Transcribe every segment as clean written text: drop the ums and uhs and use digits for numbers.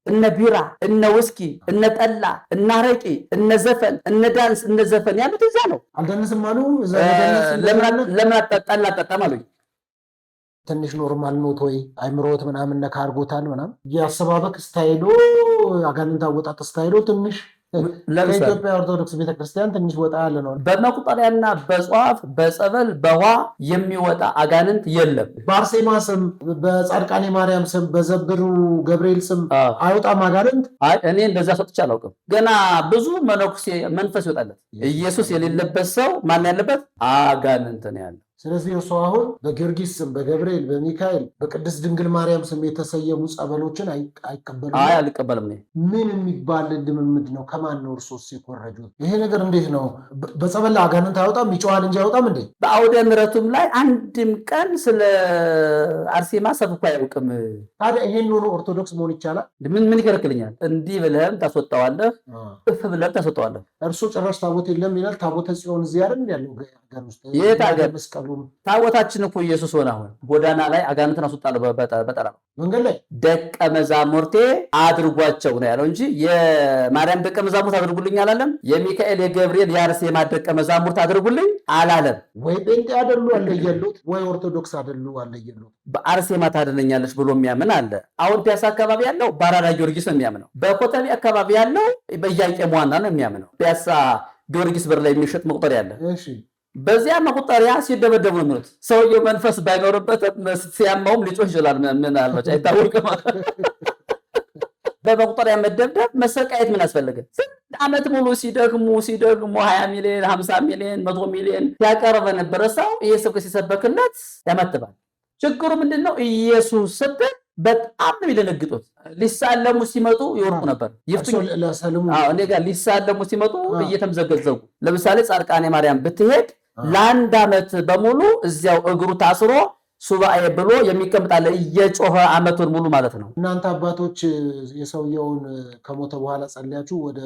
እነ ቢራ፣ እነ ውስኪ፣ እነ ጠላ፣ እነ አረቂ፣ እነ ዘፈን፣ እነ ዳንስ፣ እነ ዘፈን ያሉት እዛ ነው። አልደንስም አሉ። ለምን ጠላ አጠጣም አሉኝ። ትንሽ ኖርማል ኖት ወይ አይምሮት ምናምን ነካ አድርጎታል ምናምን የአሰባበክ ስታይሎ አጋንንት አወጣጥ ስታይሎ ትንሽ ለኢትዮጵያ ኦርቶዶክስ ቤተክርስቲያን ትንሽ ወጣ ያለ ነው። በመቁጠሪያና በጽዋፍ በጸበል በውሃ የሚወጣ አጋንንት የለም። በአርሴማ ስም፣ በጻድቃኔ ማርያም ስም፣ በዘብሩ ገብርኤል ስም አይወጣም አጋንንት። እኔ እንደዛ ሰጥቼ አላውቅም። ገና ብዙ መነኩሴ መንፈስ ይወጣለት። ኢየሱስ የሌለበት ሰው ማን ያለበት? አጋንንት ነው ያለ። ስለዚህ እርሱ አሁን በጊዮርጊስ ስም፣ በገብርኤል፣ በሚካኤል፣ በቅድስት ድንግል ማርያም ስም የተሰየሙ ጸበሎችን አይቀበልም። አልቀበልም። ምን የሚባል ልምምድ ነው? ከማን ነው እርሶስ የኮረጁት? ይሄ ነገር እንዴት ነው? በጸበል አጋንንት አይወጣም? ይጮሃል እንጂ አይወጣም እንዴ? በአውደ ምሕረቱም ላይ አንድም ቀን ስለ አርሴማ ሰብኮ አያውቅም። ታዲያ ይሄን ሆኖ ኦርቶዶክስ መሆን ይቻላል? ምን ይከለክልኛል? እንዲህ ብለህም ታስወጣዋለህ፣ እፍ ብለህም ታስወጣዋለህ። እርሱ ጭራሽ ታቦት የለም ይላል። ታቦተ ጽዮን እዚህ አይደል ያለው ሀገር ውስጥ? የት ሀገር? ታቦታችን እኮ ኢየሱስ ሆነ። አሁን ጎዳና ላይ አጋንንትን አስወጣለሁ በጠራ መንገድ ላይ ደቀ መዛሙርቴ አድርጓቸው ነው ያለው እንጂ የማርያም ደቀ መዛሙርት አድርጉልኝ አላለም። የሚካኤል የገብርኤል የአርሴማ ደቀ መዛሙርት አድርጉልኝ አላለም። ወይ ጴንጤ አደሉ አለየሉት፣ ወይ ኦርቶዶክስ አደሉ አለየሉት። በአርሴማ ታድነኛለች ብሎ የሚያምን አለ። አሁን ፒያሳ አካባቢ ያለው በአራዳ ጊዮርጊስ ነው የሚያምነው። በኮተቤ አካባቢ ያለው በኢያቄም ዋና ነው የሚያምነው። ፒያሳ ጊዮርጊስ በር ላይ የሚሸጥ መቁጠሪያ አለ። በዚያ መቁጠሪያ ሲደበደቡ ነው የሚሉት። ሰውየው መንፈስ ባይኖርበት ሲያማውም ሊጮህ ይችላል። ምን አልባጭ አይታወቅም። በመቁጠሪያ መደብደብ መሰቃየት ምን አስፈለገ? ዓመት ሙሉ ሲደግሙ 20 ሚሊዮን 50 ሚሊዮን 100 ሚሊዮን ሲያቀርብ ነበረ ሰው ይሄ ስብከት ሲሰበክለት ያመትባል። ችግሩ ምንድን ነው? ኢየሱስ ስትል በጣም ነው የሚደነግጡት። ሊሳለሙ ሲመጡ ይወርቁ ነበር። እኔ ጋር ሊሳለሙ ሲመጡ እየተምዘገዘጉ። ለምሳሌ ጻድቃኔ ማርያም ብትሄድ ለአንድ ዓመት በሙሉ እዚያው እግሩ ታስሮ ሱባኤ ብሎ የሚቀምጣለ እየጮኸ ዓመቱን ሙሉ ማለት ነው። እናንተ አባቶች የሰውየውን ከሞተ በኋላ ጸልያችሁ ወደ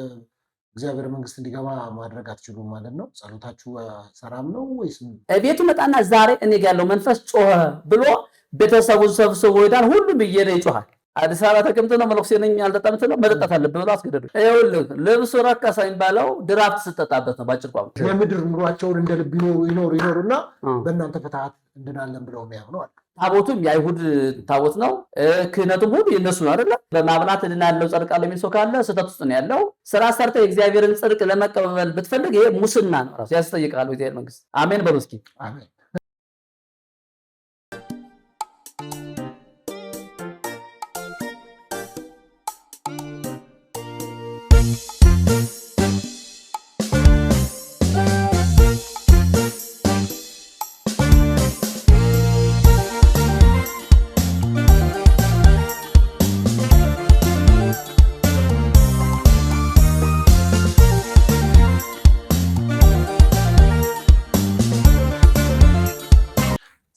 እግዚአብሔር መንግስት እንዲገባ ማድረግ አትችሉም ማለት ነው? ጸሎታችሁ ሰራም ነው ወይስ? ቤቱ መጣና ዛሬ እኔ ጋር ያለው መንፈስ ጮኸ ብሎ ቤተሰቡን ሰብስቦ ይሄዳል። ሁሉም እየሄደ ይጮሃል። አዲስ አበባ ተቀምጦ ነው መለኩሴ ነኝ አልጠጣም ትለው መጠጣት አለብህ ብሎ አስገደዱ። ይኸውልህ ልብሱ ረከሰ የሚባለው ድራፍት ስጠጣበት ነው። ባጭር ቋንቋ የምድር ኑሯቸውን እንደ ልብ ይኖሩና በእናንተ ፍትሐት እንድናለን ብለው የሚያምኑ አለ። ታቦቱም የአይሁድ ታቦት ነው። ክህነቱም ሁሉ የነሱ ነው አይደለ? በማብላት እንድናለው ጸድቃለሁ የሚል ሰው ካለ ስህተት ውስጥ ነው ያለው። ስራ ሰርተህ የእግዚአብሔርን ጽድቅ ለመቀበል ብትፈልግ ይሄ ሙስና ነው፣ ራሱ ያስጠይቃል በእግዚአብሔር መንግስት። አሜን በሉ እስኪ። አሜን።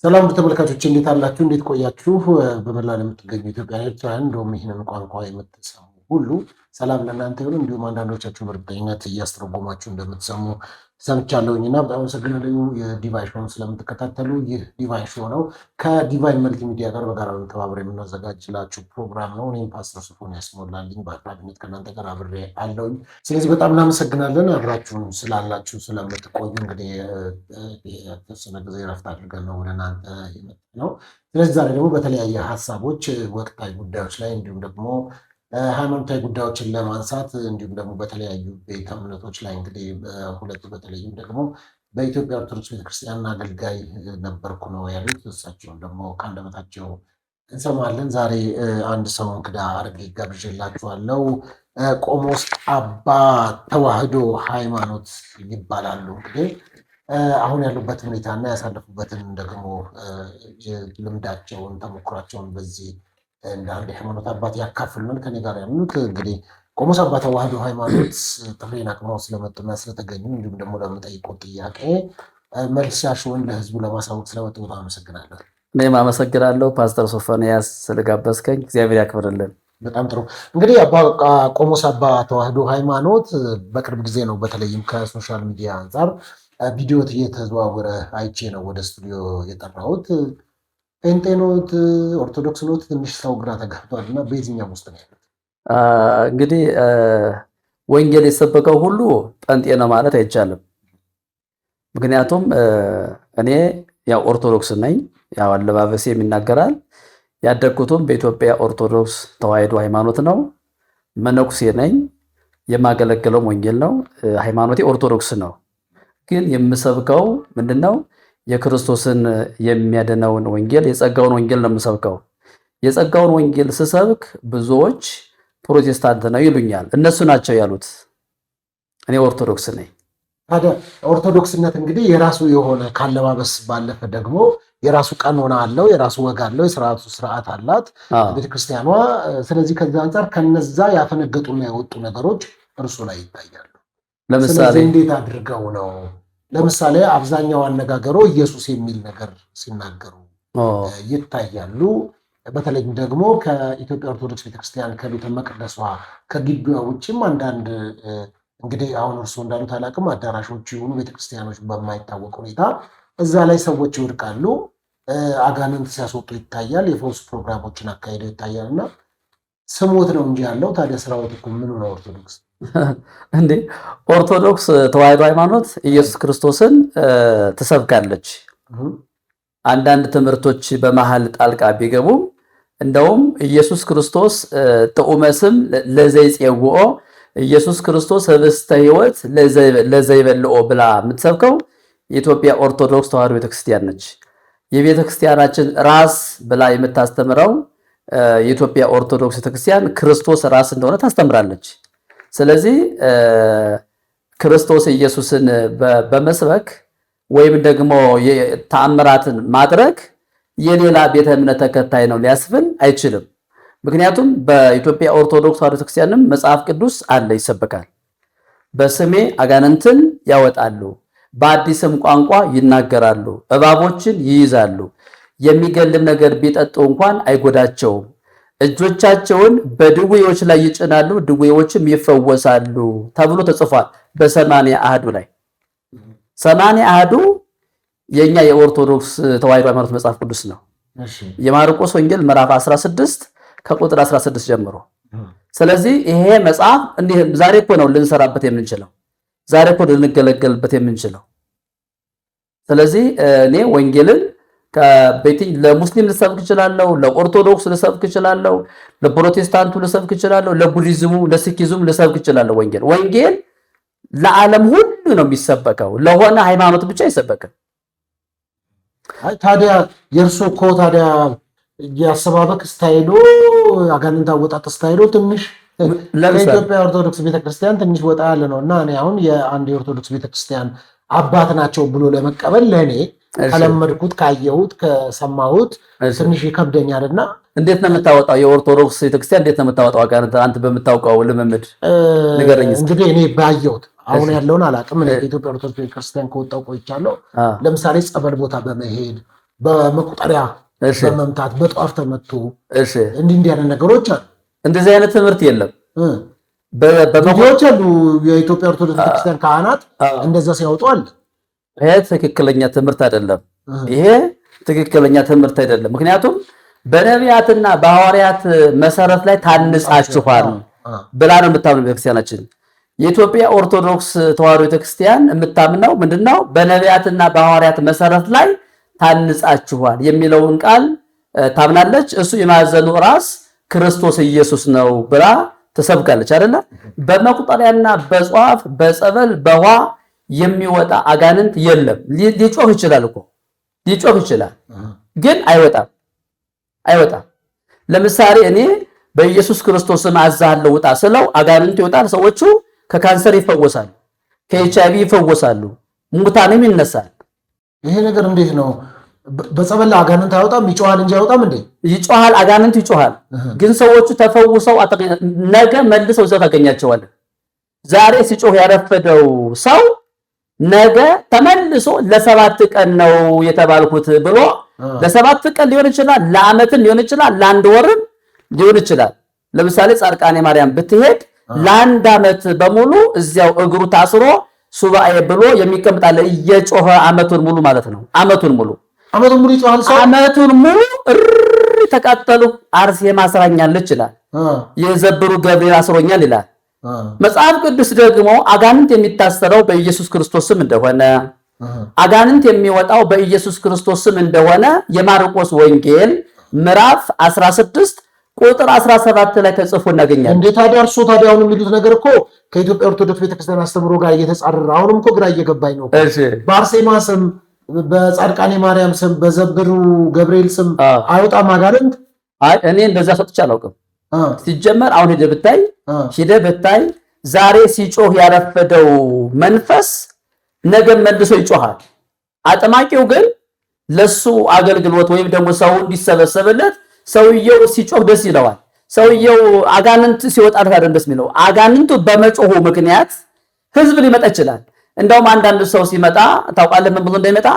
ሰላም ተመልካቾች እንዴት አላችሁ? እንዴት ቆያችሁ? በመላ ለምትገኙ ኢትዮጵያውያን ኤርትራውያን፣ እንደውም ይህንን ቋንቋ የምትሰሙ ሁሉ ሰላም ለእናንተ ይሁን። እንዲሁም አንዳንዶቻችሁ በእርግጠኝነት እያስተረጎማችሁ እንደምትሰሙ ሰምቻለሁኝና በጣም አመሰግናለሁ። የዲቫይን ሾውን ስለምትከታተሉ። ይህ ዲቫይን ሾው ነው። ከዲቫይን መልቲ ሚዲያ ጋር በጋራ ተባብረ የምናዘጋጅላችሁ ፕሮግራም ነው። እኔም ፓስተር ሶፎንያስ ሞላልኝ በአቅራቢነት ከእናንተ ጋር አብሬ አለሁኝ። ስለዚህ በጣም እናመሰግናለን አብራችሁን ስላላችሁ ስለምትቆዩ። እንግዲህ የተወሰነ ጊዜ ረፍት አድርገን ነው ወደ እናንተ የመጣነው። ስለዚህ ዛሬ ደግሞ በተለያየ ሀሳቦች ወቅታዊ ጉዳዮች ላይ እንዲሁም ደግሞ ሃይማኖታዊ ጉዳዮችን ለማንሳት እንዲሁም ደግሞ በተለያዩ ቤተ እምነቶች ላይ እንግዲህ ሁለቱ በተለይም ደግሞ በኢትዮጵያ ኦርቶዶክስ ቤተክርስቲያን አገልጋይ ነበርኩ ነው ያሉት። እሳቸውን ደግሞ ከአንደበታቸው እንሰማለን። ዛሬ አንድ ሰው እንግዳ አድርጌ ጋብዤላችኋለሁ። ቆሞስ አባ ተዋህዶ ሃይማኖት ይባላሉ። እንግዲህ አሁን ያሉበትን ሁኔታና ያሳለፉበትን ደግሞ ልምዳቸውን ተሞክሯቸውን በዚህ እንደ አንድ የሃይማኖት አባት ያካፍሉናል። ከኔ ጋር ያሉት እንግዲህ ቆሞስ አባ ተዋህዶ ሃይማኖት ጥሪን አክብረው ስለመጡና ስለተገኙ እንዲሁም ደግሞ ለምጠይቁት ጥያቄ መልሳችሁን ለህዝቡ ለማሳወቅ ስለመጡ በጣም አመሰግናለሁ። እኔም አመሰግናለሁ ፓስተር ሶፎንያስ ስለጋበዝከኝ፣ እግዚአብሔር ያክብርልን። በጣም ጥሩ። እንግዲህ ቆሞስ አባ ተዋህዶ ሃይማኖት በቅርብ ጊዜ ነው በተለይም ከሶሻል ሚዲያ አንጻር ቪዲዮ እየተዘዋወረ አይቼ ነው ወደ ስቱዲዮ የጠራሁት። ጴንጤ ኖት ኦርቶዶክስ ኖት? ትንሽ ሰው ግራ ተጋብቷል እና በየትኛው ውስጥ ነው ያሉት? እንግዲህ ወንጌል የሰበከው ሁሉ ጴንጤ ነው ማለት አይቻልም። ምክንያቱም እኔ ያው ኦርቶዶክስ ነኝ፣ ያው አለባበሴም ይናገራል። ያደግኩትም በኢትዮጵያ ኦርቶዶክስ ተዋሕዶ ሃይማኖት ነው። መነኩሴ ነኝ። የማገለግለውም ወንጌል ነው። ሃይማኖቴ ኦርቶዶክስ ነው። ግን የምሰብከው ምንድነው? የክርስቶስን የሚያድነውን ወንጌል፣ የጸጋውን ወንጌል ነው የምሰብከው። የጸጋውን ወንጌል ስሰብክ ብዙዎች ፕሮቴስታንት ነው ይሉኛል። እነሱ ናቸው ያሉት። እኔ ኦርቶዶክስ ነኝ። ታዲያ ኦርቶዶክስነት እንግዲህ የራሱ የሆነ ካለባበስ ባለፈ ደግሞ የራሱ ቀኖና አለው፣ የራሱ ወግ አለው፣ የስርዓቱ ስርዓት አላት ቤተክርስቲያኗ። ስለዚህ ከዛ አንጻር ከነዛ ያፈነገጡና የወጡ ነገሮች እርሱ ላይ ይታያሉ። ለምሳሌ እንዴት አድርገው ነው? ለምሳሌ አብዛኛው አነጋገሮ ኢየሱስ የሚል ነገር ሲናገሩ ይታያሉ። በተለይም ደግሞ ከኢትዮጵያ ኦርቶዶክስ ቤተክርስቲያን ከቤተ መቅደሷ ከግቢዋ ውጭም አንዳንድ እንግዲህ አሁን እርሱ እንዳሉት አላውቅም አዳራሾች የሆኑ ቤተክርስቲያኖች በማይታወቅ ሁኔታ እዛ ላይ ሰዎች ይወድቃሉ፣ አጋንንት ሲያስወጡ ይታያል፣ የፈውስ ፕሮግራሞችን አካሂደው ይታያል። እና ስሞት ነው እንጂ ያለው ታዲያ ስራዎት እኮ ምኑ ነው? ኦርቶዶክስ እንዴ ኦርቶዶክስ ተዋሕዶ ሃይማኖት ኢየሱስ ክርስቶስን ትሰብካለች። አንዳንድ ትምህርቶች በመሃል ጣልቃ ቢገቡም እንደውም ኢየሱስ ክርስቶስ ጥዑመ ስም ለዘይጼውኦ ኢየሱስ ክርስቶስ ህብስተ ሕይወት ለዘይበልኦ ብላ የምትሰብከው የኢትዮጵያ ኦርቶዶክስ ተዋሕዶ ቤተክርስቲያን ነች። የቤተክርስቲያናችን ራስ ብላ የምታስተምረው የኢትዮጵያ ኦርቶዶክስ ቤተክርስቲያን ክርስቶስ ራስ እንደሆነ ታስተምራለች። ስለዚህ ክርስቶስ ኢየሱስን በመስበክ ወይም ደግሞ ተአምራትን ማድረግ የሌላ ቤተ እምነት ተከታይ ነው ሊያስብል አይችልም። ምክንያቱም በኢትዮጵያ ኦርቶዶክስ ተዋሕዶ ቤተክርስቲያንም መጽሐፍ ቅዱስ አለ፣ ይሰበካል። በስሜ አጋንንትን ያወጣሉ፣ በአዲስም ቋንቋ ይናገራሉ፣ እባቦችን ይይዛሉ፣ የሚገልም ነገር ቢጠጡ እንኳን አይጎዳቸውም፣ እጆቻቸውን በድዌዎች ላይ ይጭናሉ፣ ድዌዎችም ይፈወሳሉ ተብሎ ተጽፏል። በሰማንያ አሐዱ ላይ 80 አሐዱ የኛ የኦርቶዶክስ ተዋሕዶ ሃይማኖት መጽሐፍ ቅዱስ ነው። የማርቆስ ወንጌል ምዕራፍ 16 ከቁጥር 16 ጀምሮ። ስለዚህ ይሄ መጽሐፍ እንዲህ ዛሬ እኮ ነው ልንሰራበት የምንችለው፣ ዛሬ እኮ ልንገለገልበት የምንችለው። ስለዚህ እኔ ወንጌልን ለሙስሊም ልሰብክ እችላለሁ፣ ለኦርቶዶክስ ልሰብክ እችላለሁ፣ ለፕሮቴስታንቱ ልሰብክ እችላለሁ፣ ለቡዲዝሙ ለሲኪዝሙ ልሰብክ እችላለሁ። ወንጌል ለዓለም ሁሉ ነው የሚሰበከው፣ ለሆነ ሃይማኖት ብቻ አይሰበክም። ታዲያ የእርሱ እኮ ታዲያ የአሰባበክ ስታይሉ አጋንንት አወጣጥ ስታይሉ ትንሽ ለኢትዮጵያ ኦርቶዶክስ ቤተክርስቲያን ትንሽ ወጣ ያለ ነው እና እኔ አሁን የአንድ የኦርቶዶክስ ቤተክርስቲያን አባት ናቸው ብሎ ለመቀበል ለእኔ ከለመድኩት ካየሁት ከሰማሁት ትንሽ ይከብደኛል። እና እንዴት ነው የምታወጣው? የኦርቶዶክስ ቤተክርስቲያን እንዴት ነው የምታወጣው አጋንንት? አንተ በምታውቀው ልምምድ ንገረኝ። እንግዲህ እኔ ባየሁት አሁን ያለውን አላውቅም። እኔ ከኢትዮጵያ ኦርቶዶክስ ቤተክርስቲያን ከወጣሁ ቆይቻለሁ። ለምሳሌ ጸበል ቦታ በመሄድ በመቁጠሪያ በመምታት በጧፍ ተመቶ እንዲህ ያለ ነገሮች አሉ። እንደዚህ አይነት ትምህርት የለም። ቪዲዮዎች አሉ። የኢትዮጵያ ኦርቶዶክስ ቤተክርስቲያን ካህናት እንደዛ ሲያወጡ አለ። ይሄ ትክክለኛ ትምህርት አይደለም። ይሄ ትክክለኛ ትምህርት አይደለም። ምክንያቱም በነቢያትና በሐዋርያት መሰረት ላይ ታንጻችኋል ብላ ነው የምታምነው ቤተክርስቲያናችን። የኢትዮጵያ ኦርቶዶክስ ተዋሕዶ ቤተክርስቲያን የምታምነው ምንድነው? በነቢያትና በሐዋርያት መሰረት ላይ ታንጻችኋል የሚለውን ቃል ታምናለች። እሱ የማዕዘኑ ራስ ክርስቶስ ኢየሱስ ነው ብላ ትሰብካለች አይደለ? በመቁጠሪያና በጧፍ በጸበል በውሃ የሚወጣ አጋንንት የለም። ሊጮህ ይችላል እኮ ሊጮህ ይችላል፣ ግን አይወጣም። ለምሳሌ እኔ በኢየሱስ ክርስቶስም አዛሃለሁ ውጣ ስለው አጋንንት ይወጣል። ሰዎቹ ከካንሰር ይፈወሳሉ፣ ከኤችአይቪ ይፈወሳሉ፣ ሙታንም ይነሳል። ይሄ ነገር እንዴት ነው? በጸበል አጋንንት አይወጣም? ይጮሃል እንጂ አይወጣም እንዴ? ይጮሃል፣ አጋንንት ይጮሃል፣ ግን ሰዎቹ ተፈውሰው ነገ መልሰው እዛው ታገኛቸዋለህ። ዛሬ ሲጮህ ያረፈደው ሰው ነገ ተመልሶ ለ7 ቀን ነው የተባልኩት ብሎ ለ7 ቀን ሊሆን ይችላል፣ ለዓመትም ሊሆን ይችላል፣ ለአንድ ወርም ሊሆን ይችላል። ለምሳሌ ጻድቃኔ ማርያም ብትሄድ ለአንድ ዓመት በሙሉ እዚያው እግሩ ታስሮ ሱባኤ ብሎ የሚቀምጣለ እየጮኸ ዓመቱን ሙሉ ማለት ነው። ዓመቱን ሙሉ ዓመቱን ሙሉ ይጮሃል ሰው። ዓመቱን ሙሉ ተቃጠሉ አርሴማ አስራኛለች ይላል። የዘብሩ ገብርኤል አስሮኛል ይላል። መጽሐፍ ቅዱስ ደግሞ አጋንንት የሚታሰረው በኢየሱስ ክርስቶስ ስም እንደሆነ አጋንንት የሚወጣው በኢየሱስ ክርስቶስ ስም እንደሆነ የማርቆስ ወንጌል ምዕራፍ 16 ቁጥር 17 ላይ ተጽፎ እናገኛለን። እንዴ ታዲያ ታዲያ አሁን የሚሉት ነገር እኮ ከኢትዮጵያ ኦርቶዶክስ ቤተክርስቲያን አስተምሮ ጋር እየተጻረረ አሁንም እኮ ግራ እየገባኝ ነው። በአርሴማ ስም፣ በጻድቃኔ ማርያም ስም፣ በዘብሩ ገብርኤል ስም አይወጣም አጋንንት። አይ እኔ እንደዛ ሰጥቼ አላውቅም። ሲጀመር አሁን ሄደህ ብታይ ዛሬ ሲጮህ ያረፈደው መንፈስ ነገ መልሶ ይጮሃል። አጥማቂው ግን ለሱ አገልግሎት ወይም ደግሞ ሰው እንዲሰበሰብለት ሰውየው ሲጮህ ደስ ይለዋል። ሰውየው አጋንንት ሲወጣ ታዲያ ደስ የሚለው አጋንንቱ በመጮሁ ምክንያት ህዝብ ሊመጣ ይችላል። እንደውም አንዳንድ ሰው ሲመጣ ታውቃለህ ምን ብሎ እንደሚመጣ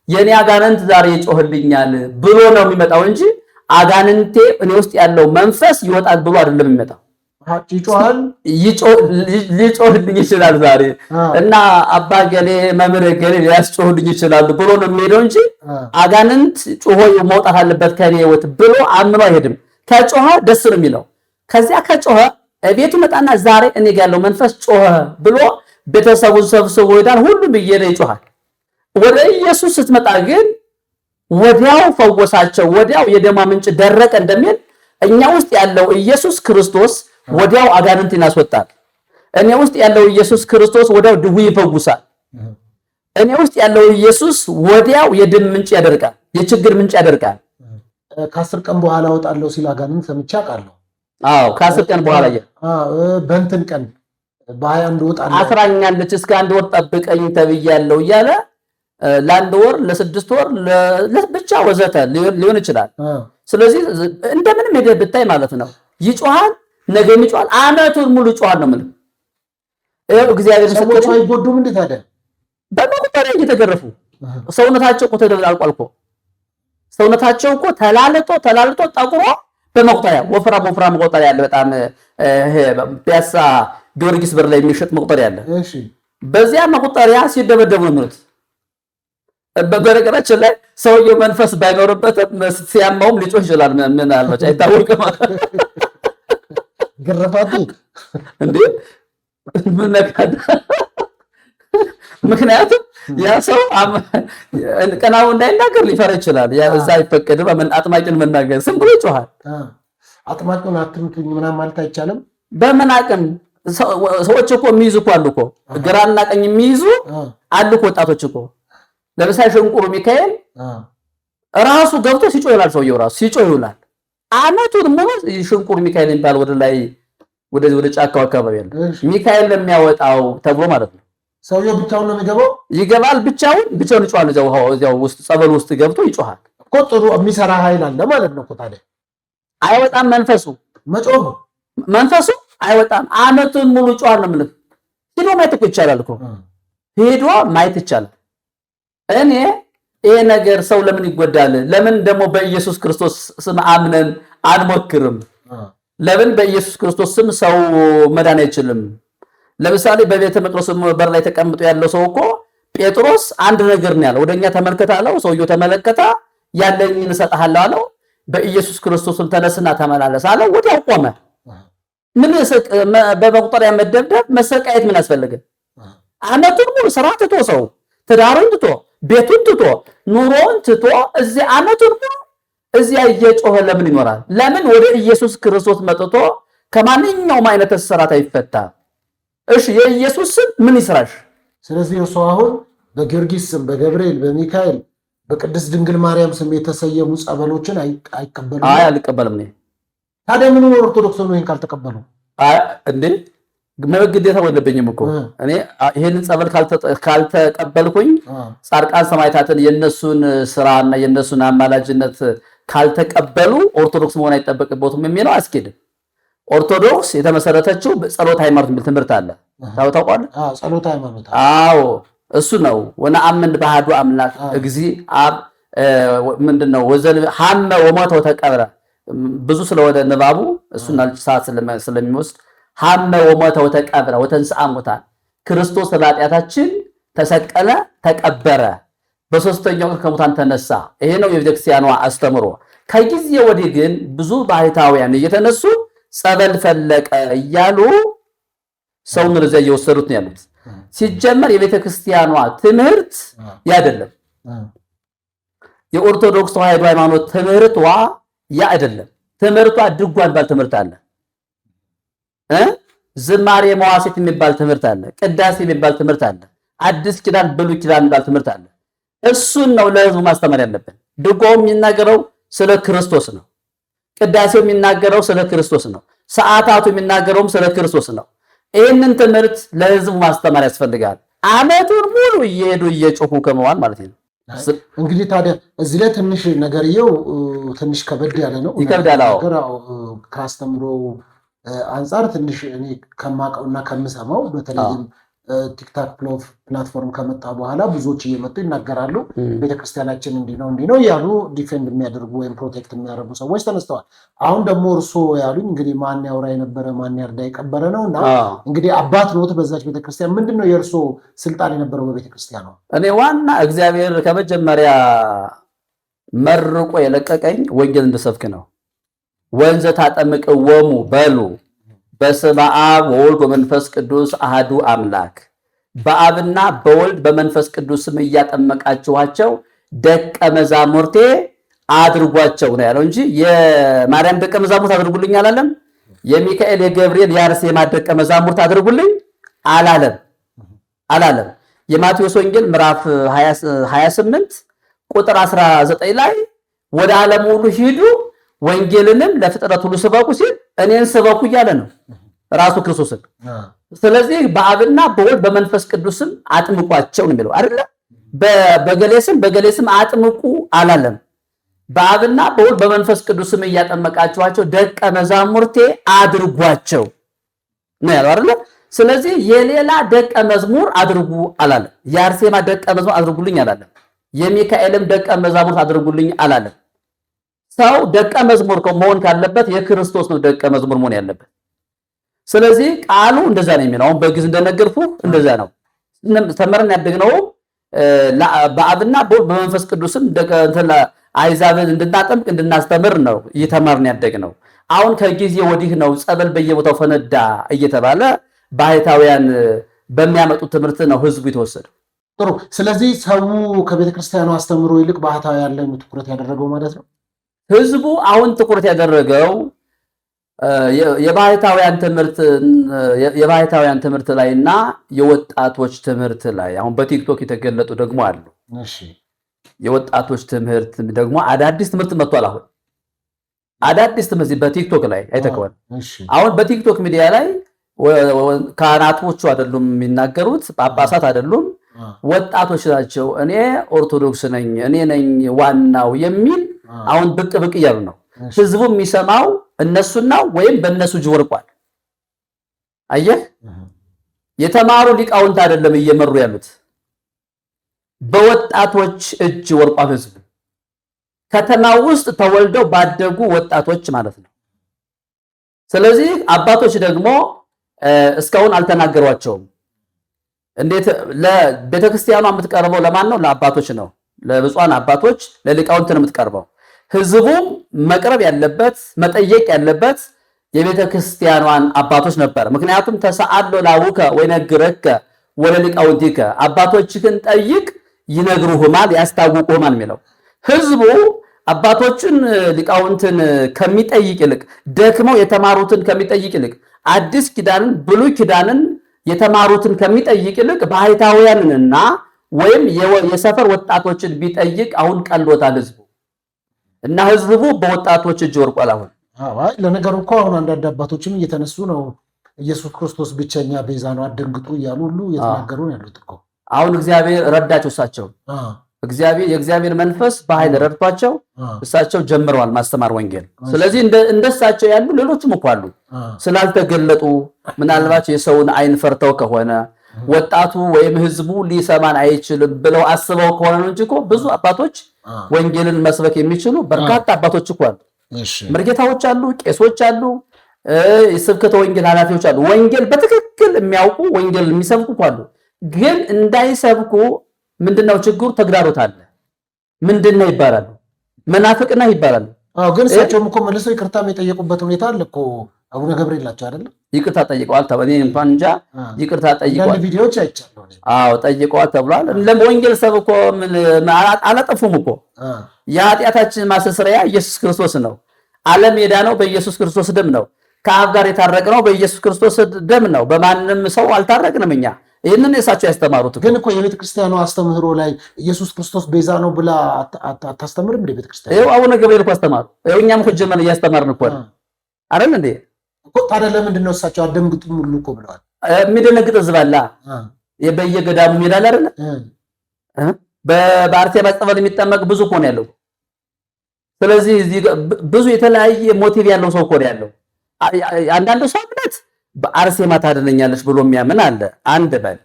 የኔ አጋንንት ዛሬ ይጮህልኛል ብሎ ነው የሚመጣው እንጂ አጋንንቴ እኔ ውስጥ ያለው መንፈስ ይወጣል ብሎ አይደለም የሚመጣው። ሊጮህልኝ ይችላል ዛሬ እና አባ ገሌ መምህር ገሌ ሊያስጮህልኝ ይችላሉ ብሎ ነው የሚሄደው እንጂ አጋንንት ጮሆ መውጣት አለበት ከኔ ህይወት ብሎ አምኖ አይሄድም። ከጮኸ ደስ ነው የሚለው። ከዚያ ከጮኸ ቤቱ መጣና ዛሬ እኔ ጋር ያለው መንፈስ ጮኸ ብሎ ቤተሰቡን ሰብስቦ ይሄዳል። ሁሉም እየሄደ ይጮሃል። ወደ ኢየሱስ ስትመጣ ግን ወዲያው ፈወሳቸው። ወዲያው የደሟ ምንጭ ደረቀ እንደሚል እኛ ውስጥ ያለው ኢየሱስ ክርስቶስ ወዲያው አጋንንትን ያስወጣል። እኔ ውስጥ ያለው ኢየሱስ ክርስቶስ ወዲያው ድውይ ይፈውሳል። እኔ ውስጥ ያለው ኢየሱስ ወዲያው የደም ምንጭ ያደርቃል፣ የችግር ምንጭ ያደርቃል። ከ10 ቀን በኋላ እወጣለሁ ሲል አጋንንት ሰምቼ አውቃለሁ። አዎ ከ10 ቀን በኋላ በእንትን ቀን በ21 እወጣለሁ አስራኛለች እስከ 1 ወር ጠብቀኝ ተብያለሁ እያለ ለአንድ ወር ለ6 ወር ብቻ ወዘተ ሊሆን ይችላል። ስለዚህ እንደምንም ሄደህ ብታይ ማለት ነው ይጮሃል፣ ነገም ይጮሃል፣ ዓመቱን ሙሉ ይጮሃል ነው ማለት። ይኸው እግዚአብሔር ሰዎች አይጎዱም እንዴ ታዲያ? በመቁጠሪያ እየተገረፉ ሰውነታቸው እኮ ተደብላልቋል እኮ ሰውነታቸው እኮ ተላልጦ ጠቁሮ በመቁጠሪያ ወፍራም መቁጠሪያ አለ። በጣም ፒያሳ ጊዮርጊስ በር ላይ የሚሸጥ መቁጠሪያ አለ። እሺ በዚያ መቁጠሪያ ሲደበደቡ ነው የሚሉት። በነገራችን ላይ ሰውየው መንፈስ ባይኖርበትም ሲያማውም ሊጮህ ይችላል። ምን አልባጭ አይታወቅም። ገረፋቱ እንዴ ምን ነካዳ? ምክንያቱም ያ ሰው ቀናው እንዳይናገር ሊፈራ ይችላል። ያ እዛ አይፈቀድም። አጥማቂን መናገር ዝም ብሎ ይጮሃል። አጥማቂውን አትምቱኝ ምናምን ማለት አይቻልም። በምን አቅም ሰዎች እኮ የሚይዙ እኮ አሉ እኮ ግራና ቀኝ የሚይዙ አሉ እኮ ወጣቶች እኮ። ለምሳሌ ሽንቁሩ ሚካኤል ራሱ ገብቶ ሲጮህ ይላል። ሰውየው ራሱ ሲጮህ ይውላል። ዓመቱን ሙሉ ሽንቁሩ ሚካኤል የሚባል ወደ ጫካው አካባቢ ያለ ሚካኤል ለሚያወጣው ተብሎ ማለት ነው። ሰውየው ብቻውን ነው የሚገባው። ይገባል፣ ብቻውን ይጮሃል። እዚያው ውስጥ ጸበል ውስጥ ገብቶ ይጮሃል እኮ። ጥሩ የሚሰራ ኃይል አለ ማለት ነው እኮ። ታዲያ አይወጣም መንፈሱ፣ መጮህ መንፈሱ አይወጣም። ዓመቱን ሙሉ ይጮሃል ነው የምልህ። ሄዶ ማየት እኮ ይቻላል እኮ፣ ሄዶ ማየት ይቻላል። እኔ ይሄ ነገር ሰው ለምን ይጎዳል? ለምን ደግሞ በኢየሱስ ክርስቶስ ስም አምነን አንሞክርም? ለምን በኢየሱስ ክርስቶስ ስም ሰው መዳን አይችልም? ለምሳሌ በቤተ መቅደስ በር ላይ ተቀምጦ ያለው ሰው እኮ ጴጥሮስ አንድ ነገር ነው ያለው። ወደኛ ተመልከተ አለው። ሰውየው ተመለከተ። ያለኝን እሰጥሃለሁ አለው። በኢየሱስ ክርስቶስም ተነስና ተመላለስ አለው። ወዲያው ቆመ። ምን በመቁጠሪያ መደብደብ መሰቃየት ምን አስፈልገ? ዓመቱን ሙሉ ስራ ትቶ ሰው ትዳሩን ትቶ ቤቱን ትቶ ኑሮውን ትቶ እዚህ ዓመቱን ሙሉ እዚያ እየጮኸ ለምን ይኖራል? ለምን ወደ ኢየሱስ ክርስቶስ መጥቶ ከማንኛውም አይነት እስራት አይፈታም? እሺ የኢየሱስ ስም ምን ይስራሽ? ስለዚህ እርሱ አሁን በጊዮርጊስ ስም፣ በገብርኤል፣ በሚካኤል፣ በቅድስት ድንግል ማርያም ስም የተሰየሙ ጸበሎችን አይቀበሉም? አይ አልቀበልም ነው። ታዲያ ምን ነው ኦርቶዶክስ ነው ይሄን ካልተቀበሉ? እንዴ ግዴታ ወለበኝም እኮ እኔ ይሄንን ጸበል ካልተቀበልኩኝ ጻድቃን ሰማዕታትን የነሱን ስራና የነሱን አማላጅነት ካልተቀበሉ ኦርቶዶክስ መሆን አይጠበቅበትም የሚለው አስኬድም። ኦርቶዶክስ የተመሰረተችው ጸሎት ሃይማኖት የሚል ትምህርት አለ። ታውቃለህ? ጸሎት ሃይማኖት። አዎ እሱ ነው። ወነአምን በአሐዱ አምላክ እግዚእ አብ ምንድነው ወዘል ሐመ ወሞተ ወተቀብረ ብዙ ስለወደ ንባቡ እሱና ሰዓት ስለሚወስድ ሐመ ወሞተ ወተቀብረ ወተንሥአ እሙታን ክርስቶስ ለኃጢአታችን ተሰቀለ፣ ተቀበረ፣ በሶስተኛው ቀን ከሙታን ተነሳ። ይሄ ነው የቤተክርስቲያኗ አስተምሮ። ከጊዜ ወዲህ ግን ብዙ ባህታውያን እየተነሱ ጸበል ፈለቀ እያሉ ሰውን ወደዚያ እየወሰዱት ነው ያሉት። ሲጀመር የቤተክርስቲያኗ ትምህርት ያደለም የኦርቶዶክስ ተዋሕዶ ሃይማኖት ትምህርቷ ያ አይደለም። ትምህርቷ ድጓን ባል ትምህርት አለ፣ ዝማሬ መዋሥዕት የሚባል ትምህርት አለ፣ ቅዳሴ የሚባል ትምህርት አለ፣ አዲስ ኪዳን ብሉይ ኪዳን የሚባል ትምህርት አለ። እሱን ነው ለህዝቡ ማስተማር ያለብን። ድጓው የሚናገረው ስለ ክርስቶስ ነው። ቅዳሴው የሚናገረው ስለ ክርስቶስ ነው። ሰዓታቱ የሚናገረውም ስለ ክርስቶስ ነው። ይህንን ትምህርት ለህዝቡ ማስተማር ያስፈልጋል። ዓመቱን ሙሉ እየሄዱ እየጮሁ ከመዋል ማለት ነው። እንግዲህ ታዲያ እዚህ ላይ ትንሽ ነገርየው ትንሽ ከበድ ያለ ነው። ይከብዳል። ከአስተምሮ አንጻር ትንሽ እኔ ከማውቀውና ከምሰማው በተለይም ቲክታክ ፕላትፎርም ከመጣ በኋላ ብዙዎች እየመጡ ይናገራሉ። ቤተክርስቲያናችን እንዲህ ነው እያሉ ዲፌንድ የሚያደርጉ ወይም ፕሮቴክት የሚያደርጉ ሰዎች ተነስተዋል። አሁን ደግሞ እርስዎ ያሉኝ እንግዲህ ማን ያውራ የነበረ ማን ያርዳ የቀበረ ነው እና እንግዲህ አባት ኖት በዛች ቤተክርስቲያን። ምንድን ነው የእርስዎ ስልጣን የነበረው በቤተክርስቲያኗ? እኔ ዋና እግዚአብሔር ከመጀመሪያ መርቆ የለቀቀኝ ወንጌል እንድሰብክ ነው። ወንዘ ታጠምቅዎሙ በሉ በስመ አብ ወወልድ ወመንፈስ ቅዱስ አሃዱ አምላክ፣ በአብና በወልድ በመንፈስ ቅዱስ ስም እያጠመቃችኋቸው ደቀ መዛሙርቴ አድርጓቸው ነው ያለው እንጂ የማርያም ደቀ መዛሙርት አድርጉልኝ አላለም። የሚካኤል የገብርኤል የአርሴማ ደቀ መዛሙርት አድርጉልኝ አላለም። የማቴዎስ ወንጌል ምዕራፍ 28 ቁጥር 19 ላይ ወደ ዓለም ሁሉ ሂዱ ወንጌልንም ለፍጥረት ሁሉ ስበኩ ሲል እኔን ስበኩ እያለ ነው ራሱ ክርስቶስን። ስለዚህ በአብና በወልድ በመንፈስ ቅዱስም አጥምቋቸው ነው የሚለው አይደለ? በገሌ ስም አጥምቁ አላለም። በአብና በወልድ በመንፈስ ቅዱስም እያጠመቃችኋቸው ደቀ መዛሙርቴ አድርጓቸው ነው ያለው አይደለ? ስለዚህ የሌላ ደቀ መዝሙር አድርጉ አላለም። የአርሴማ ደቀ መዝሙር አድርጉልኝ አላለም። የሚካኤልም ደቀ መዛሙርት አድርጉልኝ አላለም። ሰው ደቀ መዝሙር መሆን ካለበት የክርስቶስ ነው ደቀ መዝሙር መሆን ያለበት። ስለዚህ ቃሉ እንደዛ ነው የሚለው። አሁን በግዕዝ እንደነገርኩ እንደዛ ነው ተመረን ያደግነው። በአብና በወልድ በመንፈስ ቅዱስም አይዛብን እንድናጠምቅ እንድናስተምር ነው እየተማርን ያደግነው። አሁን ከጊዜ ወዲህ ነው ጸበል በየቦታው ፈነዳ እየተባለ ባህታውያን በሚያመጡት ትምህርት ነው ህዝቡ የተወሰደው። ጥሩ። ስለዚህ ሰው ከቤተክርስቲያኑ አስተምሮ ይልቅ ባህታውያን ላይ ትኩረት ያደረገው ማለት ነው። ህዝቡ አሁን ትኩረት ያደረገው የባህታውያን ትምህርት ላይ እና የወጣቶች ትምህርት ላይ አሁን በቲክቶክ የተገለጡ ደግሞ አሉ። የወጣቶች ትምህርት ደግሞ አዳዲስ ትምህርት መጥቷል። አሁን አዳዲስ ትምህርት በቲክቶክ ላይ አይተከዋል። አሁን በቲክቶክ ሚዲያ ላይ ካህናቶቹ አይደሉም የሚናገሩት፣ ጳጳሳት አይደሉም፣ ወጣቶች ናቸው። እኔ ኦርቶዶክስ ነኝ፣ እኔ ነኝ ዋናው የሚል አሁን ብቅ እያሉ ነው። ህዝቡ የሚሰማው እነሱና ወይም በእነሱ እጅ ወርቋል። አየህ፣ የተማሩ ሊቃውንት አይደለም እየመሩ ያሉት፣ በወጣቶች እጅ ወርቋል ህዝቡ። ከተማ ውስጥ ተወልደው ባደጉ ወጣቶች ማለት ነው። ስለዚህ አባቶች ደግሞ እስካሁን አልተናገሯቸውም። እንዴት ለቤተክርስቲያኗ የምትቀርበው ለማን ነው? ለአባቶች ነው። ለብፁዓን አባቶች ለሊቃውንት ነው የምትቀርበው። ህዝቡም መቅረብ ያለበት መጠየቅ ያለበት የቤተክርስቲያኗን አባቶች ነበር። ምክንያቱም ተሰአሎ ላቡከ ወይነግረከ ወለሊቃውንቲከ፣ አባቶችህን ጠይቅ ይነግሩህማል ያስታውቁህማል የሚለው ህዝቡ አባቶችን ሊቃውንትን ከሚጠይቅ ይልቅ ደክመው የተማሩትን ከሚጠይቅ ይልቅ አዲስ ኪዳንን ብሉይ ኪዳንን የተማሩትን ከሚጠይቅ ይልቅ ባህታውያንንና ወይም የሰፈር ወጣቶችን ቢጠይቅ አሁን ቀሎታል ህዝቡ እና ህዝቡ በወጣቶች እጅ ወርቋል። አሁን ለነገሩ እኮ አሁን አንዳንድ አባቶችም እየተነሱ ነው ኢየሱስ ክርስቶስ ብቸኛ ቤዛ ነው አትደንግጡ እያሉ ሁሉ እየተናገሩ ነው ያሉት እኮ። አሁን እግዚአብሔር ረዳቸው። እሳቸው የእግዚአብሔር መንፈስ በኃይል ረድቷቸው እሳቸው ጀምረዋል ማስተማር ወንጌል። ስለዚህ እንደሳቸው ያሉ ሌሎችም እኮ አሉ ስላልተገለጡ፣ ምናልባት የሰውን አይን ፈርተው ከሆነ ወጣቱ ወይም ህዝቡ ሊሰማን አይችልም ብለው አስበው ከሆነ ነው እንጂ እኮ ብዙ አባቶች ወንጌልን መስበክ የሚችሉ በርካታ አባቶች እኮ አሉ። መርጌታዎች አሉ፣ ቄሶች አሉ፣ የስብከተ ወንጌል ኃላፊዎች አሉ። ወንጌል በትክክል የሚያውቁ ወንጌል የሚሰብኩ እኮ አሉ። ግን እንዳይሰብኩ ምንድነው ችግሩ? ተግዳሮት አለ። ምንድነው ይባላሉ? መናፍቅና ይባላሉ። ግን እሳቸውም እኮ መልሰው ይቅርታም የጠየቁበት ሁኔታ አለ እኮ አቡነ ገብርኤል ናቸው አይደለም? ይቅርታ ጠይቀዋል ተብሎ እንኳን እንጃ ይቅርታ ጠይቀዋል። ቪዲዮዎች አይቻለሁ። ጠይቀዋል ተብሏል። ለወንጌል ሰብኮ አላጠፉም እኮ የኃጢአታችን ማስተስረያ ኢየሱስ ክርስቶስ ነው። ዓለም የዳነው በኢየሱስ ክርስቶስ ደም ነው። ከአብ ጋር የታረቅነው በኢየሱስ ክርስቶስ ደም ነው። በማንም ሰው አልታረቅንም እኛ። ይህንን እሳቸው ያስተማሩት ግን እኮ የቤተ ክርስቲያኑ አስተምህሮ ላይ ኢየሱስ ክርስቶስ ቤዛ ነው ብላ አታስተምርም እንዴ ቤተ ክርስቲያን? ይኸው አቡነ ገብርኤል እኮ አስተማሩ። ይኸው እኛም እኮ ጀመን እያስተማርን እኮ አይደል እንዴ እኮ። ታዲያ ለምንድን ነው እሳቸው አደንግጡም ሁሉ እኮ ብለዋል። የሚደነግጥ ህዝብ አለ። በየገዳሙ ሜዳል አይደለ? በአርሴማ ጸበል የሚጠመቅ ብዙ እኮ ነው ያለው። ስለዚህ ብዙ የተለያየ ሞቲቭ ያለው ሰው እኮ ነው ያለው። አንዳንዱ ሰው እምነት በአርሴማ ታድነኛለች ብሎ የሚያምን አለ። አንድ በል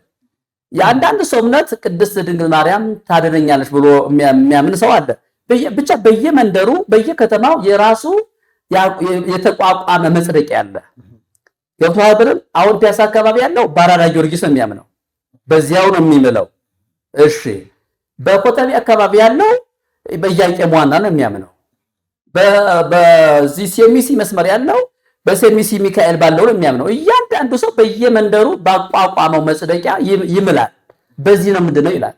የአንዳንድ ሰው እምነት ቅድስት ድንግል ማርያም ታድነኛለች ብሎ የሚያምን ሰው አለ። ብቻ በየመንደሩ በየከተማው የራሱ የተቋቋመ መጽደቂያ አለ። ገብቶሃል ብለን አሁን ፒያሳ አካባቢ ያለው በአራዳ ጊዮርጊስ ነው የሚያምነው፣ በዚያው ነው የሚምለው። እሺ በኮተቤ አካባቢ ያለው በኢያቄም ዋና ነው የሚያምነው። በዚህ ሴሚሲ መስመር ያለው በሴሚሲ ሚካኤል ባለው ነው የሚያምነው። እያንዳንዱ ሰው በየመንደሩ ባቋቋመው መጽደቂያ ይምላል። በዚህ ነው ምንድነው ይላል።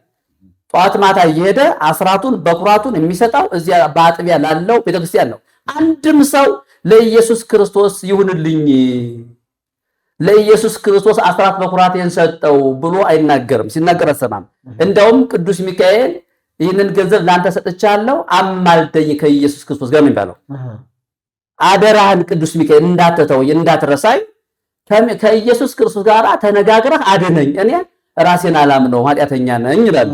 ጠዋት ማታ እየሄደ አስራቱን በኩራቱን የሚሰጠው እዚያ በአጥቢያ ላለው ቤተክርስቲያን ነው። አንድም ሰው ለኢየሱስ ክርስቶስ ይሁንልኝ፣ ለኢየሱስ ክርስቶስ አስራት በኩራቴን ሰጠው ብሎ አይናገርም። ሲናገር አሰማም። እንደውም ቅዱስ ሚካኤል ይህንን ገንዘብ ላንተ ሰጥቻለሁ አማልደኝ ከኢየሱስ ክርስቶስ ጋር ነው የሚባለው። አደራህን ቅዱስ ሚካኤል እንዳትተወኝ እንዳትረሳኝ፣ ከኢየሱስ ክርስቶስ ጋር ተነጋግረህ አድነኝ፣ እኔ ራሴን አላምነው ኃጢአተኛ ነኝ ይላል።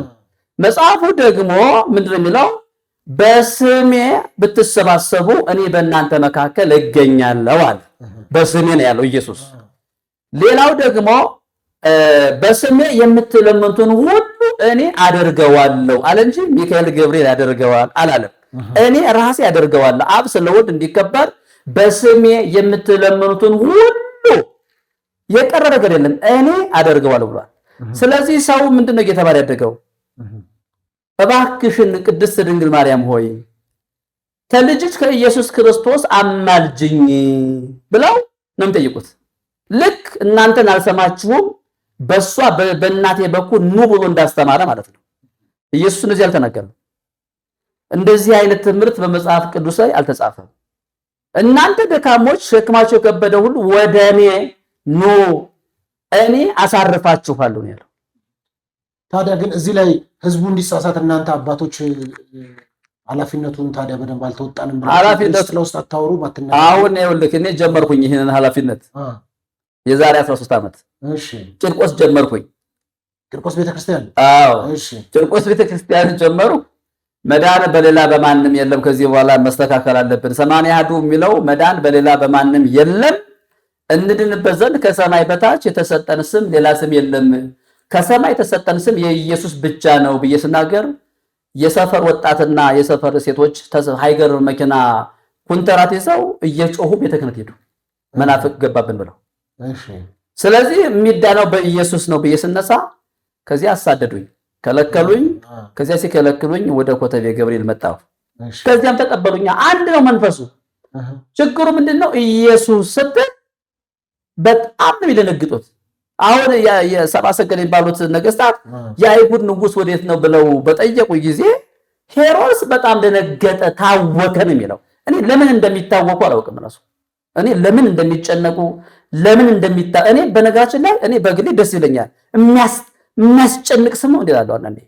መጽሐፉ ደግሞ ምንድነው የሚለው? በስሜ ብትሰባሰቡ እኔ በእናንተ መካከል እገኛለሁ አለ። በስሜ ነው ያለው ኢየሱስ። ሌላው ደግሞ በስሜ የምትለምኑትን ሁሉ እኔ አደርገዋለሁ አለ እንጂ ሚካኤል ገብርኤል ያደርገዋል አላለም። እኔ ራሴ አደርገዋለሁ። አብ ስለ ወልድ እንዲከበር በስሜ የምትለምኑትን ሁሉ የቀረ ነገር የለም እኔ አደርገዋለሁ ብሏል። ስለዚህ ሰው ምንድነው እየተባለ ያደገው? እባክሽን ቅድስት ድንግል ማርያም ሆይ ከልጅሽ ከኢየሱስ ክርስቶስ አማልጅኝ ብለው ነው የሚጠይቁት። ልክ እናንተን አልሰማችሁም በሷ በእናቴ በኩል ኑ ብሎ እንዳስተማረ ማለት ነው። ኢየሱስ እንደዚህ አልተናገረም። እንደዚህ አይነት ትምህርት በመጽሐፍ ቅዱስ ላይ አልተጻፈም። እናንተ ደካሞች ሸክማቸው የከበደ ሁሉ ወደ እኔ ኑ እኔ አሳርፋችኋለሁ ነው ያለው። ታዲያ ግን እዚህ ላይ ህዝቡ እንዲሳሳት እናንተ አባቶች ኃላፊነቱን ታዲያ በደንብ አልተወጣንም ብለው ኃላፊነት ስለውስጥ አታወሩ ማትናገሩ። አሁን ይኸውልህ እኔ ጀመርኩኝ ይሄንን ኃላፊነት የዛሬ 13 ዓመት። እሺ ጭርቆስ ጀመርኩኝ። ጭርቆስ ቤተክርስቲያን? አዎ እሺ ጭርቆስ ቤተክርስቲያን ጀመሩ። መዳን በሌላ በማንም የለም። ከዚህ በኋላ መስተካከል አለብን። 81 የሚለው መዳን በሌላ በማንም የለም፣ እንድንበት ዘንድ ከሰማይ በታች የተሰጠን ስም ሌላ ስም የለም፣ ከሰማይ የተሰጠን ስም የኢየሱስ ብቻ ነው ብዬ ስናገር የሰፈር ወጣትና የሰፈር ሴቶች ሃይገር መኪና ኩንተራት ይዘው እየጮሁ ቤተ ክህነት ሄዱ፣ መናፍቅ ገባብን ብለው። ስለዚህ የሚዳነው በኢየሱስ ነው ብዬ ስነሳ ከዚያ አሳደዱኝ፣ ከለከሉኝ። ከዚያ ሲከለክሉኝ ወደ ኮተቤ ገብርኤል መጣሁ። ከዚያም ተቀበሉኛ። አንድ ነው መንፈሱ። ችግሩ ምንድነው? ኢየሱስ ስትል በጣም ነው የሚደነግጡት። አሁን የሰብአ ሰገል የሚባሉት ነገስታት የአይሁድ ንጉስ ወዴት ነው ብለው በጠየቁ ጊዜ ሄሮድስ በጣም ደነገጠ፣ ታወከ ነው የሚለው። እኔ ለምን እንደሚታወቁ አላውቅም። እነሱ እኔ ለምን እንደሚጨነቁ ለምን እኔ በነገራችን ላይ እኔ በግሌ ደስ ይለኛል። የሚያስጨንቅ ስም ነው እንዴላለው። አንዴ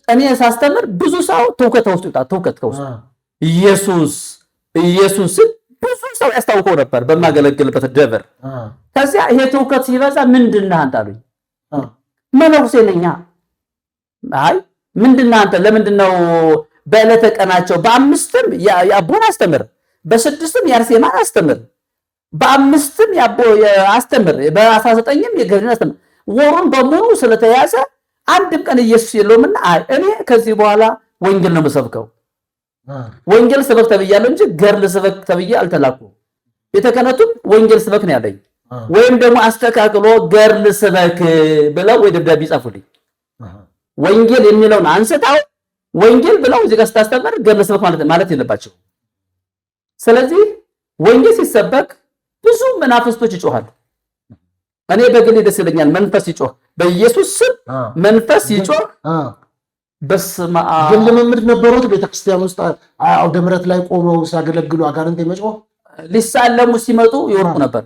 እኔ ሳስተምር ብዙ ሰው ትውከት ውስጥ ይጣ ትውከት ከውስጥ ኢየሱስ ብዙ ሰው ያስታውቀው ነበር በማገለግልበት ደብር። ከዚያ ይሄ ትውከት ሲበዛ ምንድነህ አንተ አሉኝ። መነኩሴ ነኝ። አይ ምንድነህ አንተ? ለምንድነው በዕለተ ቀናቸው በ5ም የአቦን አስተምር፣ በ6ም የአርሴማን አስተምር፣ በ5ም የአቦ አስተምር፣ በ19ም የገብርኤል አስተምር። ወሩን በሙሉ ስለተያዘ አንድም ቀን ኢየሱስ የለውምና አይ እኔ ከዚህ በኋላ ወንጌል ነው የምሰብከው። ወንጌል ስበክ ተብያለሁ እንጂ ገርል ስበክ ተብዬ አልተላኩም። ቤተ ክህነቱም ወንጌል ስበክ ነው ያለኝ። ወይም ደግሞ አስተካክሎ ገርል ስበክ ብለው ወይ ደብዳቤ ጻፉልኝ። ወንጌል የሚለውን አንስተው ወንጌል ብለው እዚህ ጋር ስታስተምር ገድለ ስብከት ማለት የለባቸው። ስለዚህ ወንጌል ሲሰበክ ብዙ መናፍስቶች ይጮሃሉ። እኔ በግሌ ደስ ይለኛል መንፈስ ይጮህ፣ በኢየሱስ ስም መንፈስ ይጮህ። በስመ አብ ግን ልምምድ ነበሩት ቤተክርስቲያን ውስጥ አውደ ምሕረት ላይ ቆመው ሲያገለግሉ አጋንንት የመጮህ ሊሳለሙ ሲመጡ ይወርቁ ነበር።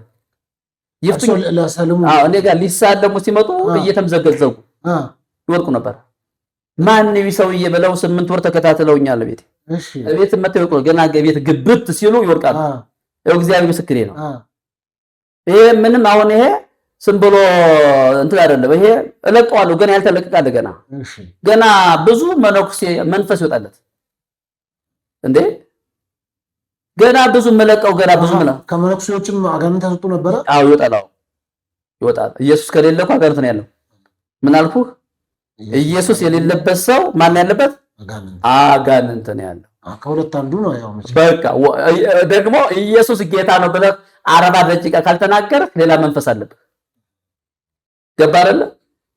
ይፍቱኝ ለሰለሙ እኔ ጋር ሊሳለሙ ሲመጡ እየተምዘገዘጉ ይወርቁ ነበር። ማን ነው ሰውዬ ብለው 8 ወር ተከታትለውኛል። ቤት መተው ይወርቁ ገና ቤት ግብት ሲሉ ይወርቃሉ። ያው እግዚአብሔር ምስክሬ ነው። ይሄ ምንም አሁን ይሄ ስም ብሎ እንትን አይደለም። ይሄ እለቀዋለሁ ገና ያልተለቀቃለ ገና ብዙ መነኩሴ መንፈስ ይወጣለት እንዴ ገና ብዙ መለቀው ገና ብዙ ከመነኩሴዎችም አጋንንት ያስወጡ ነበር። አዎ ይወጣል። ኢየሱስ ከሌለ እኮ አጋንንት ነው ያለው። ምን አልኩህ? ኢየሱስ የሌለበት ሰው ማን ያለበት? አጋንንት ነው ያለው። ከሁለት አንዱ ነው። ያው በቃ ደግሞ ኢየሱስ ጌታ ነው ብለህ 40 ደቂቃ ካልተናገርህ ሌላ መንፈስ አለብህ። ገባ አይደለ?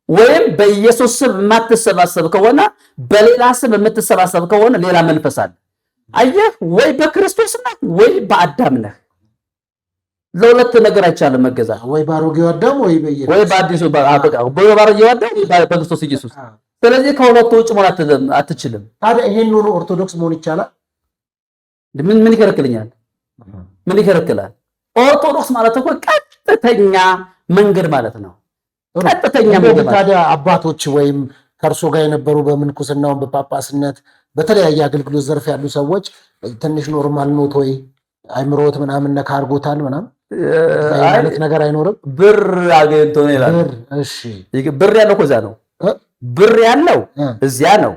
ወይም በኢየሱስ ስም የማትሰባሰብ ከሆነ በሌላ ስም የምትሰባሰብ ከሆነ ሌላ መንፈስ አለ። አየህ፣ ወይ በክርስቶስ ነህ ወይ በአዳም ነህ። ለሁለት ነገር አይቻልም መገዛት። ወይ ባሮጌው አዳም ወይ በኢየሱስ ወይ በአዲሱ ባሮጌው አዳም ወይ በክርስቶስ ኢየሱስ። ስለዚህ ከሁለቱ ውጭ መሆን አትችልም። ታዲያ ይሄን ኑሮ ኦርቶዶክስ መሆን ይቻላል? ምን ይከለክልኛል? ምን ይከለክላል? ኦርቶዶክስ ማለት እኮ ቀጥተኛ መንገድ ማለት ነው። ቀጥተኛ መንገድ። ታዲያ አባቶች ወይም ከእርሶ ጋር የነበሩ በምንኩስናው በጳጳስነት በተለያየ አገልግሎት ዘርፍ ያሉ ሰዎች ትንሽ ኖርማል ኖት ወይ አይምሮት ምናምን ነካ አድርጎታል ምናምን አይነት ነገር አይኖርም? ብር አገኝቶ ነው ይላል። እሺ ብር ያለው እዛ ነው። ብር ያለው እዚያ ነው።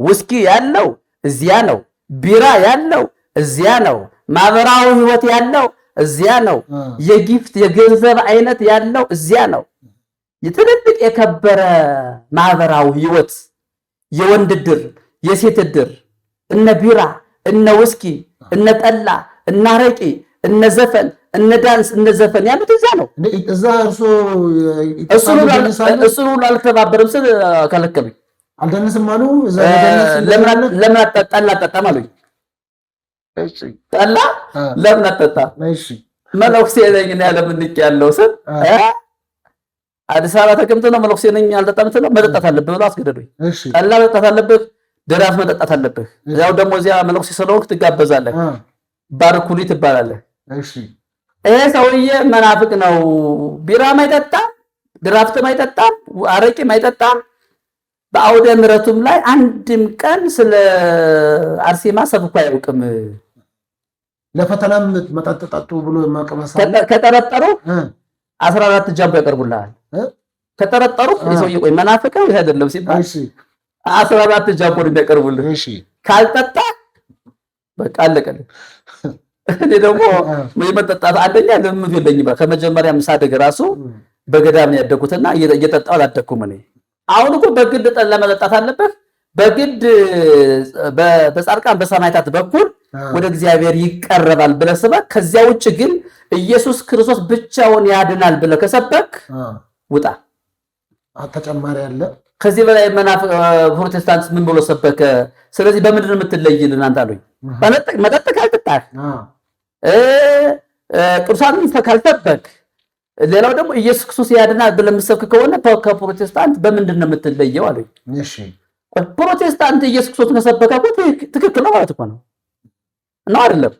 ውስኪ ያለው እዚያ ነው። ቢራ ያለው እዚያ ነው። ማህበራዊ ህይወት ያለው እዚያ ነው። የጊፍት የገንዘብ አይነት ያለው እዚያ ነው። የትልልቅ የከበረ ማህበራዊ ህይወት የወንድ ድር የሴት ድር እነ ቢራ እነ ውስኪ እነ ጠላ እነ አረቂ እነ ዘፈን እነ ዳንስ እነ ዘፈን ያሉት እዛ ነው። እዛ እሱ አልተባበርም ስል ከለከሉኝ። አልደነስም አሉ። እዛ ለምን ጠላ አጠጣም አሉኝ። እሺ ጠላ ለምን አጠጣ? እሺ መነኩሴ ነኝ እና ለምን ንቅ ያለው ስል አዲስ አበባ ተቀምጠህ ነው መነኩሴ ነኝ አልጠጣም ስለው መጠጣት አለብህ ብሎ አስገደዱኝ። ጠላ መጠጣት አለብህ፣ ድራፍ መጠጣት አለብህ። ያው ደግሞ እዚያ መነኩሴ ስለሆንክ ትጋበዛለህ፣ ባርኩሊ ትባላለህ። እሺ ይሄ ሰውዬ መናፍቅ ነው። ቢራም አይጠጣም፣ ድራፍትም አይጠጣም፣ አረቂም አይጠጣም። በአውደ ምሕረቱም ላይ አንድም ቀን ስለ አርሴማ ሰብኮ አያውቅም። ለፈተናም መጠጥ ጠጡ ብሎ ማቀመሳ ከጠረጠሩ 14 ጃምቦ ያቀርቡልሃል። ከጠረጠሩ የሰውዬ ቆይ መናፍቅ ነው ይሄ አይደለም ሲባል 14 ጃምቦ እንደሚያቀርቡልህ። ካልጠጣ በቃ አለቀልህ። እኔ ደግሞ የመጠጣት አንደኛ ልምምድ የለኝም። ከመጀመሪያም ሳደግ ራሱ በገዳም ነው ያደኩትና እየጠጣሁ አላደኩም። እኔ አሁን እኮ በግድ ጠላ መጠጣት አለበት። በግድ በጻድቃን በሰማዕታት በኩል ወደ እግዚአብሔር ይቀርባል ብለህ ስበክ። ከዚያ ውጭ ግን ኢየሱስ ክርስቶስ ብቻውን ያድናል ብለህ ከሰበክ ውጣ። ተጨማሪ አለ። ከዚህ በላይ መናፍቅ ፕሮቴስታንት ምን ብሎ ሰበከ? ስለዚህ በምንድን ነው የምትለይልን አንተ አሉኝ። መጠጥ ካልጠጣህ ቅዱሳን ካልሰበክ፣ ሌላው ደግሞ ኢየሱስ ክርስቶስ ያድናል ብለህ የምትሰብክ ከሆነ ከፕሮቴስታንት በምንድን ነው የምትለየው አሉኝ። እሺ ፕሮቴስታንት ኢየሱስ ክርስቶስ ከሰበከ እኮ ትክክል ነው ማለት እኮ ነው አይደለም?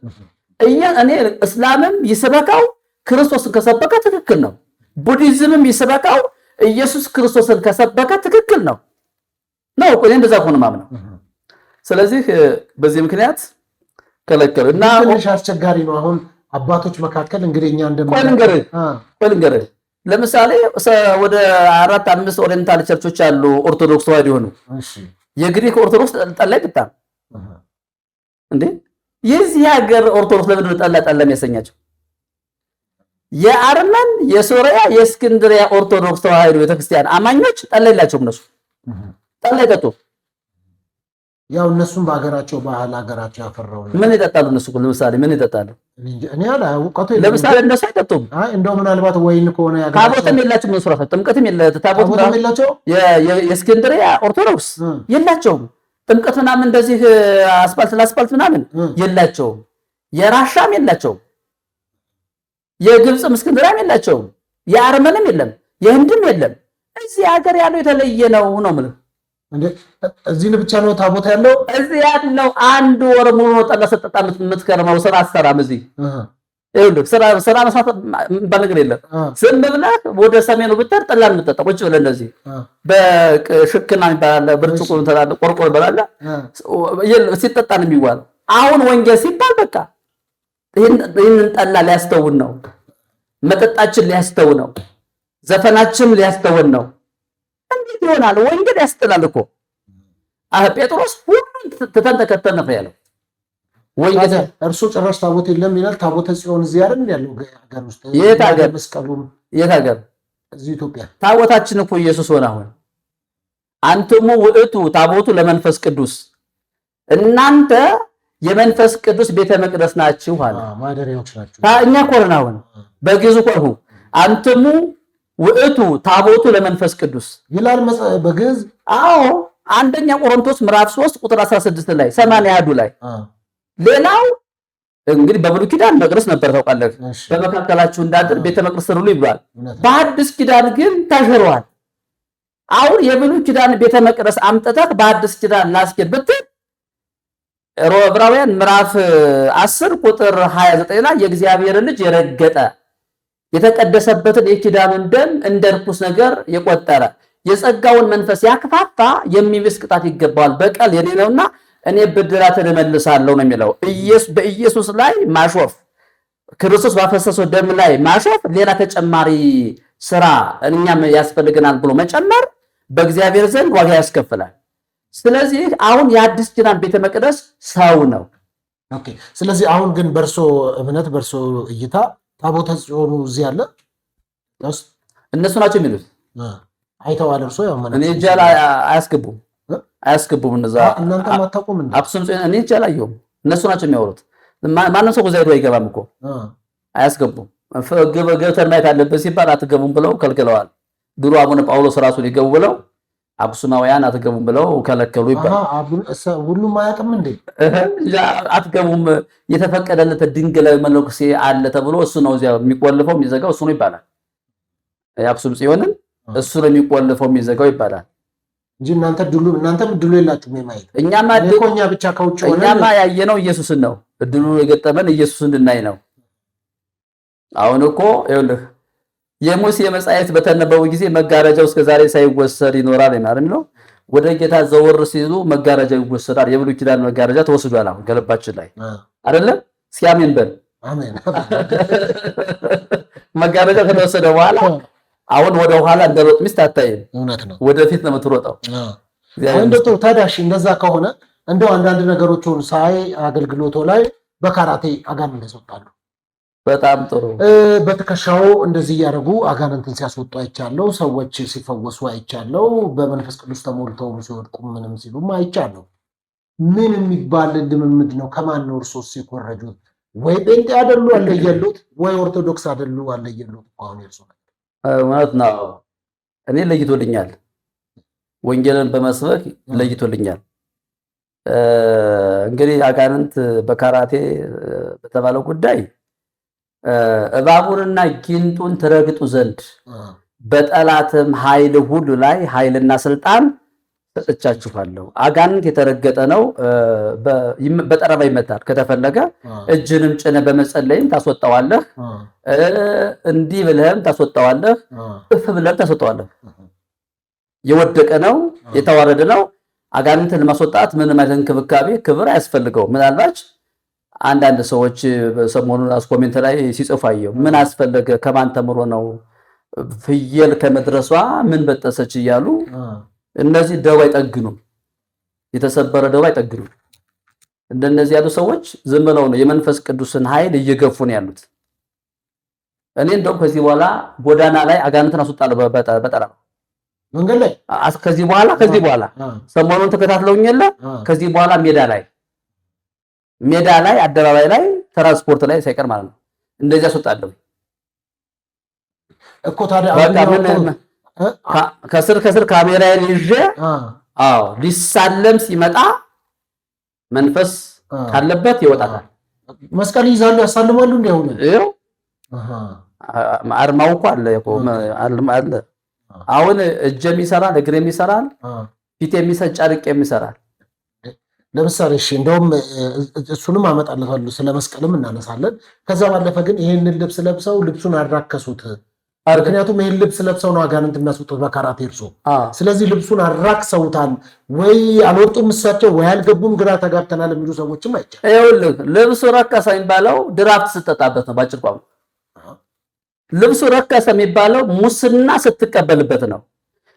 እኔ እስላምም ይስበካው ክርስቶስን ከሰበከ ትክክል ነው። ቡዲዝምም ይስበካው ኢየሱስ ክርስቶስን ከሰበከ ትክክል ነው እኮ እኔ እንደዛ ሆነ ማምነው። ስለዚህ በዚህ ምክንያት ከለከሉ እና ትንሽ አስቸጋሪ ነው። አሁን አባቶች መካከል እንግዲህ እኛ ልንገርህ ለምሳሌ ወደ 4-5 ኦሪየንታል ቸርቾች አሉ ኦርቶዶክስ ተዋህዶ የሆኑ። የግሪክ ኦርቶዶክስ ጠላ አይጠጣም እንዴ? የዚህ ሀገር ኦርቶዶክስ ለምንድን ነው ጠላ የሚያሰኛቸው? የአርመን የሶሪያ የእስክንድሪያ ኦርቶዶክስ ተዋህዶ ቤተክርስቲያን አማኞች ጠላ የላቸውም። እነሱ ጠላ አይጠጡም። ያው እነሱም በሀገራቸው ባህል ሀገራቸው ያፈራው ምን ይጠጣሉ እነሱ? ለምሳሌ ምን ይጠጣሉ? እኔ አላውቀው። ለምሳሌ እነሱ አይጠጡም። እንደው ምናልባት ወይን ከሆነ ታቦትም የላቸውም እነሱ ራሳቸው ጥምቀትም ታቦትም የላቸው። የእስክንድርያ ኦርቶዶክስ የላቸውም ጥምቀት ምናምን እንደዚህ አስፋልት ለአስፋልት ምናምን የላቸውም። የራሻም የላቸውም። የግብፅም እስክንድርያም የላቸውም። የአርመንም የለም፣ የህንድም የለም። እዚህ ሀገር ያለው የተለየ ነው ነው የምልህ። እዚህ ብቻ ነው ታቦት ያለው። እዚህ ያለው አንድ ወር ሙሉ ነው ጠላ ሰጠጣ የምትከርመው። ስራ አሰራም እዚህ ይኸውልህ፣ ስራ መስራት በነገር የለም። ዝም ብለህ ወደ ሰሜኑ ብትሄድ ጠላ የምትጠጣ ቁጭ ብለህ እንደዚህ በሽክና ይባላል፣ ብርጭቆ ተላለ፣ ቆርቆር ይባላል፣ ሲጠጣ ነው የሚዋለው። አሁን ወንጌል ሲባል በቃ ይህንን ጠላ ሊያስተውን ነው፣ መጠጣችን ሊያስተው ነው፣ ዘፈናችን ሊያስተውን ነው። እንዴት ይሆናል? ወንጌል ያስጥላል እኮ። ጴጥሮስ ሁሉን ትተን ተከተልን ያለው ወንጌል። እርሱ ጭራሽ ታቦት የለም ይላል። ታቦተ ጽዮን እዚህ አይደል ያለው ሀገር ውስጥ? የት ሀገር? መስቀሉም የት ሀገር? እዚህ ኢትዮጵያ። ታቦታችን እኮ ኢየሱስ ሆነ። አሁን አንትሙ ውእቱ ታቦቱ ለመንፈስ ቅዱስ፣ እናንተ የመንፈስ ቅዱስ ቤተ መቅደስ ናችሁ አለ። ማደሪያዎች ናችሁ። እኛ እኮ ነን። አሁን በግዕዝ ቆርሁ አንትሙ ውእቱ ታቦቱ ለመንፈስ ቅዱስ ይላል በግዕዝ። አዎ አንደኛ ቆሮንቶስ ምዕራፍ 3 ቁጥር 16 ላይ 80 ላይ። ሌላው እንግዲህ በብሉይ ኪዳን መቅደስ ነበር ታውቃለህ። በመካከላችሁ እንዳድር ቤተ መቅደስ ስሩልኝ ይብሏል። በአዲስ ኪዳን ግን ተሽሯል። አሁን የብሉይ ኪዳን ቤተ መቅደስ አምጥተህ በአዲስ ኪዳን ላስኬድ ብትል ዕብራውያን ምዕራፍ 10 ቁጥር 29 ላይ የእግዚአብሔር ልጅ የረገጠ የተቀደሰበትን የኪዳኑን ደም እንደ ርኩስ ነገር የቆጠረ የጸጋውን መንፈስ ያክፋፋ የሚብስ ቅጣት ይገባዋል። በቀል የኔ ነውና እኔ ብድራትን እመልሳለሁ ነው የሚለው። በኢየሱስ ላይ ማሾፍ፣ ክርስቶስ ባፈሰሰው ደም ላይ ማሾፍ፣ ሌላ ተጨማሪ ስራ እኛም ያስፈልገናል ብሎ መጨመር በእግዚአብሔር ዘንድ ዋጋ ያስከፍላል። ስለዚህ አሁን የአዲስ ኪዳን ቤተ መቅደስ ሰው ነው። ኦኬ። ስለዚህ አሁን ግን በእርሶ እምነት በእርሶ እይታ ታቦተ ጽዮኑ እዚህ አለ? እነሱ ናቸው የሚሉት። አይተዋል እርሶ? ያው እኔ እጄ አያስገቡም። እነዛ እናንተ ማታቆም እንዴ? አክሱም ጽዮን እኔ እጄ አላየሁም። እነሱ ናቸው የሚያወሩት። ማንም ሰው ጉዛይዶ አይገባም እኮ አያስገቡም። ገብተን ማየት አለበት ሲባል አትገቡም ብለው ከልክለዋል። ድሮ አቡነ ጳውሎስ ራሱ ሊገቡ ብለው አክሱማውያን አትገቡም ብለው ከለከሉ ይባላል። ሁሉም አያውቅም እንዴ? አትገቡም የተፈቀደለት ድንግላዊ መነኩሴ አለ ተብሎ እሱ ነው እዚያ የሚቆልፈው የሚዘጋው እሱ ነው ይባላል። የአክሱም ጽዮንን እሱ ነው የሚቆልፈው የሚዘጋው ይባላል እንጂ እናንተም እድሉ የላችሁም የማየት። እኛ ብቻ ከውጭ ሆነ እኛማ ያየነው ኢየሱስን ነው። እድሉ የገጠመን ኢየሱስን እንድናይ ነው። አሁን እኮ ይኸውልህ የሙሴ መጻሕፍት በተነበቡ ጊዜ መጋረጃው እስከዛሬ ሳይወሰድ ይኖራል ማለት ነው። ወደ ጌታ ዘወር ሲሉ መጋረጃው ይወሰዳል። የብሉይ ኪዳን መጋረጃ ተወስዷል። አሁን ገለባችን ላይ አይደለም። እስኪ አሜን በል። አሜን። መጋረጃው ከተወሰደ በኋላ አሁን ወደ ኋላ እንደሮጥ ሚስት አታይም። እውነት ነው። ወደፊት ነው የምትሮጠው። እንደው ታዲያ እንደዛ ከሆነ እንደው አንዳንድ ነገሮችን ሳይ አገልግሎቶ ላይ በካራቴ አጋንንት ያስወጣሉ። በጣም ጥሩ። በትከሻው እንደዚህ እያደረጉ አጋንንትን ሲያስወጡ አይቻለው። ሰዎች ሲፈወሱ አይቻለው። በመንፈስ ቅዱስ ተሞልተው ሲወድቁ ምንም ሲሉም አይቻለው። ምን የሚባል ልምምድ ነው? ከማን ነው እርሶስ ሲኮረጁት? ወይ ጴንጤ አይደሉ አለየሉት፣ ወይ ኦርቶዶክስ አይደሉ አለየሉት። አሁን እርሶ ማለት ነው። እኔ ለይቶልኛል። ወንጌልን በመስበክ ለይቶልኛል። እንግዲህ አጋንንት በካራቴ በተባለው ጉዳይ እባቡንና ጊንጡን ትረግጡ ዘንድ በጠላትም ኃይል ሁሉ ላይ ኃይልና ስልጣን ሰጥቻችኋለሁ። አጋንንት የተረገጠ ነው። በጠረባ ይመታል። ከተፈለገ እጅንም ጭነ በመጸለይም ታስወጣዋለህ። እንዲህ ብለህም ታስወጣዋለህ። እፍ ብለህም ታስወጣዋለህ። የወደቀ ነው፣ የተዋረደ ነው። አጋንንትን ለማስወጣት ምንም አይነት እንክብካቤ ክብር አያስፈልገው። ምናልባት አንዳንድ ሰዎች ሰሞኑን ኮሜንት ላይ ሲጽፉ አየሁ። ምን አስፈለገ? ከማን ተምሮ ነው? ፍየል ከመድረሷ ምን በጠሰች እያሉ እነዚህ ደው አይጠግኑም። የተሰበረ ደው አይጠግኑም። እንደነዚህ ያሉ ሰዎች ዝም ብለው ነው የመንፈስ ቅዱስን ኃይል እየገፉ ነው ያሉት። እኔ እንደውም ከዚህ በኋላ ጎዳና ላይ አጋንንትን አስወጣለሁ በጠራ መንገድ ላይ ከዚህ በኋላ ሰሞኑን ተከታትለውኝ የለ ከዚህ በኋላ ሜዳ ላይ አደባባይ ላይ ትራንስፖርት ላይ ሳይቀር ማለት ነው እንደዚህ አስወጣለሁ እኮ። ታዲያ ከስር ካሜራዬን ይዤ ሊሳለም ሲመጣ መንፈስ ካለበት ይወጣታል። መስቀል ይዛሉ ያሳልማሉ። እንደው ይኸው አርማው እኮ አለ። አሁን እጄም ይሰራል፣ እግሬም ይሰራል፣ ፊቴም ይሰራል፣ ጨርቄም ይሰራል። ለምሳሌ እሺ፣ እንደውም እሱንም አመጣለታለሁ፣ ስለ መስቀልም እናነሳለን። ከዛ ባለፈ ግን ይሄንን ልብስ ለብሰው ልብሱን አራከሱት። ምክንያቱም ይሄን ልብስ ለብሰው ነው አጋንንት የሚያስወጡት በካራቴ እርሶ። ስለዚህ ልብሱን አራክሰውታል ወይ አልወጡም እሳቸው ወይ አልገቡም፣ ግራ ተጋብተናል የሚሉ ሰዎችም አይቻልም። ይኸውልህ ልብሱ ረከሰ የሚባለው ድራፍት ስትጠጣበት ነው። ባጭር ቋንቋ ልብሱ ረከሰ የሚባለው ሙስና ስትቀበልበት ነው።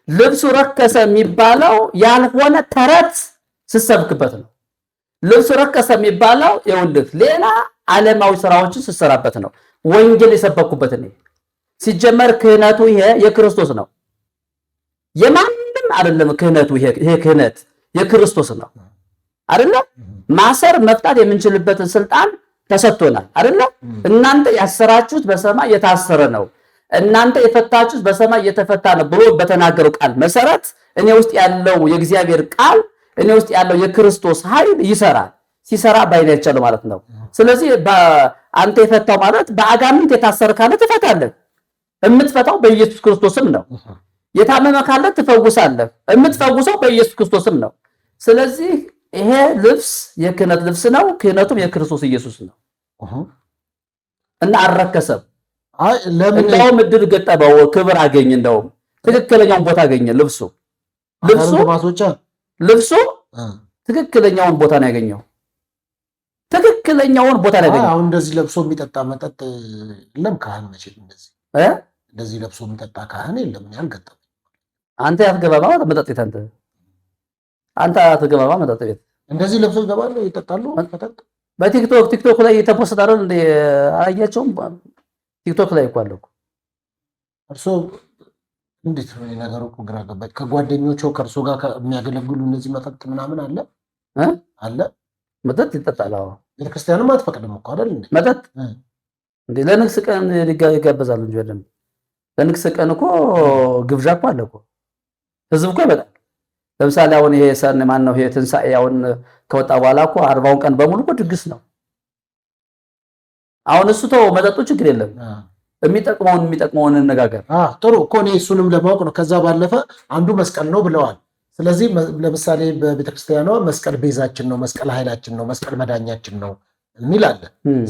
ልብሱ ረከሰ የሚባለው ያልሆነ ተረት ስትሰብክበት ነው። ልብሱ ረከሰ የሚባለው ይኸውልህ ሌላ ዓለማዊ ስራዎችን ስትሰራበት ነው። ወንጌል የሰበኩበት ነው። ሲጀመር ክህነቱ ይሄ የክርስቶስ ነው፣ የማንም አይደለም። ክህነቱ ይሄ ክህነት የክርስቶስ ነው አይደለ? ማሰር መፍታት የምንችልበትን ስልጣን ተሰጥቶናል አይደለ? እናንተ ያሰራችሁት በሰማይ የታሰረ ነው፣ እናንተ የፈታችሁት በሰማይ የተፈታ ነው ብሎ በተናገረው ቃል መሰረት እኔ ውስጥ ያለው የእግዚአብሔር ቃል እኔ ውስጥ ያለው የክርስቶስ ኃይል ይሰራል። ሲሰራ ባይነቻለው ማለት ነው። ስለዚህ አንተ የፈታው ማለት በአጋንንት የታሰረ ካለ ትፈታለህ። የምትፈታው በኢየሱስ ክርስቶስም ነው። የታመመ ካለ ትፈውሳለህ። የምትፈውሰው በኢየሱስ ክርስቶስም ነው። ስለዚህ ይሄ ልብስ የክህነት ልብስ ነው። ክህነቱም የክርስቶስ ኢየሱስ ነው እና አልረከሰም። እንደውም እድል ገጠመው፣ ክብር አገኘ። እንደውም ትክክለኛውን ቦታ አገኘ። ልብሱ ትክክለኛውን ቦታ ነው ያገኘው። ትክክለኛውን ቦታ ነው ያገኘው። አሁን እንደዚህ ለብሶ የሚጠጣ መጠጥ የለም። ካህን መቼ እንደዚህ ለብሶ የሚጠጣ ካህን የለም። እኔ አልገጠመኝም። አንተ ያትገባባ መጠጥ ቤት አንተ አትገባባ መጠጥ ቤት እንደዚህ ለብሶ ይገባሉ፣ ይጠጣሉ መጠጥ። ቲክቶክ ላይ የተፖስት አይደል እንደ አያቸውም። ቲክቶክ ላይ እኮ አለ እኮ። እርሶ እንዴት ነው ነገሩ? እኮ ግራ ገባኝ። ከጓደኞቹ ከእርሶ ጋር የሚያገለግሉ እነዚህ መጠጥ ምናምን አለ መጠጥ ይጠጣል። አዎ ቤተክርስቲያንም አትፈቅድም እኮ አይደል እንዴ መጠጥ እንዴ? ለንግስ ቀን ይጋበዛሉ እንጂ አይደለም። ለንግስ ቀን እኮ ግብዣ እኮ አለ እኮ፣ ህዝብ እኮ ይመጣል። ለምሳሌ አሁን ይሄ ሰን ማን ነው ይሄ ትንሳኤ አሁን ከወጣ በኋላ እኮ 40ውን ቀን በሙሉ እኮ ድግስ ነው። አሁን እሱ ተው መጠጡ ችግር የለም። የሚጠቅመውን እንነጋገር። ጥሩ እኮ እኔ እሱንም ለማወቅ ነው። ከዛ ባለፈ አንዱ መስቀል ነው ብለዋል። ስለዚህ ለምሳሌ በቤተክርስቲያኗ መስቀል ቤዛችን ነው፣ መስቀል ኃይላችን ነው፣ መስቀል መዳኛችን ነው የሚል አለ።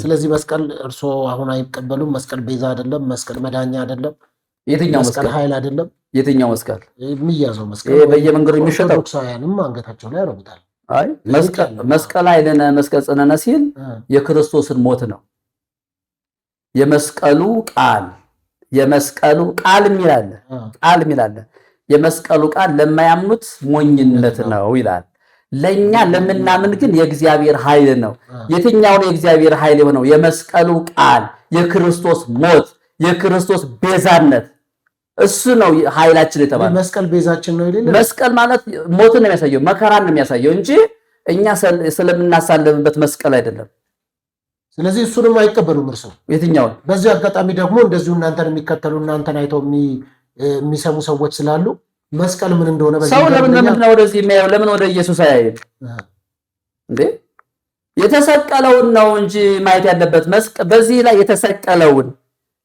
ስለዚህ መስቀል እርሶ አሁን አይቀበሉም። መስቀል ቤዛ አይደለም፣ መስቀል መዳኛ አይደለም፣ የትኛው መስቀል ኃይል አይደለም። የትኛው መስቀል የሚያዘው መስቀል ይሄ በየመንገዱ የሚሸጠው ኦርቶዶክሳውያንም አንገታቸው ላይ ያረጉታል። አይ መስቀል ኃይልነ መስቀል ጽነነ ሲል የክርስቶስን ሞት ነው። የመስቀሉ ቃል የሚል አለ። የመስቀሉ ቃል ለማያምኑት ሞኝነት ነው ይላል። ለኛ ለምናምን ግን የእግዚአብሔር ኃይል ነው። የትኛው ነው የእግዚአብሔር ኃይል የሆነው? የመስቀሉ ቃል፣ የክርስቶስ ሞት፣ የክርስቶስ ቤዛነት እሱ ነው ኃይላችን የተባለው። መስቀል ቤዛችን ነው ይላል። መስቀል ማለት ሞትን ነው የሚያሳየው፣ መከራን ነው የሚያሳየው እንጂ እኛ ስለምናሳልምበት መስቀል አይደለም። ስለዚህ እሱንም አይቀበሉም እርሱ የትኛውን። በዚህ አጋጣሚ ደግሞ እንደዚሁ እናንተን የሚከተሉ እናንተን አይተው የሚሰሙ ሰዎች ስላሉ መስቀል ምን እንደሆነ ሰው ለምን ወደዚህ የሚያየው? ለምን ወደ ኢየሱስ አያይም እንዴ? የተሰቀለውን ነው እንጂ ማየት ያለበት። በዚህ ላይ የተሰቀለውን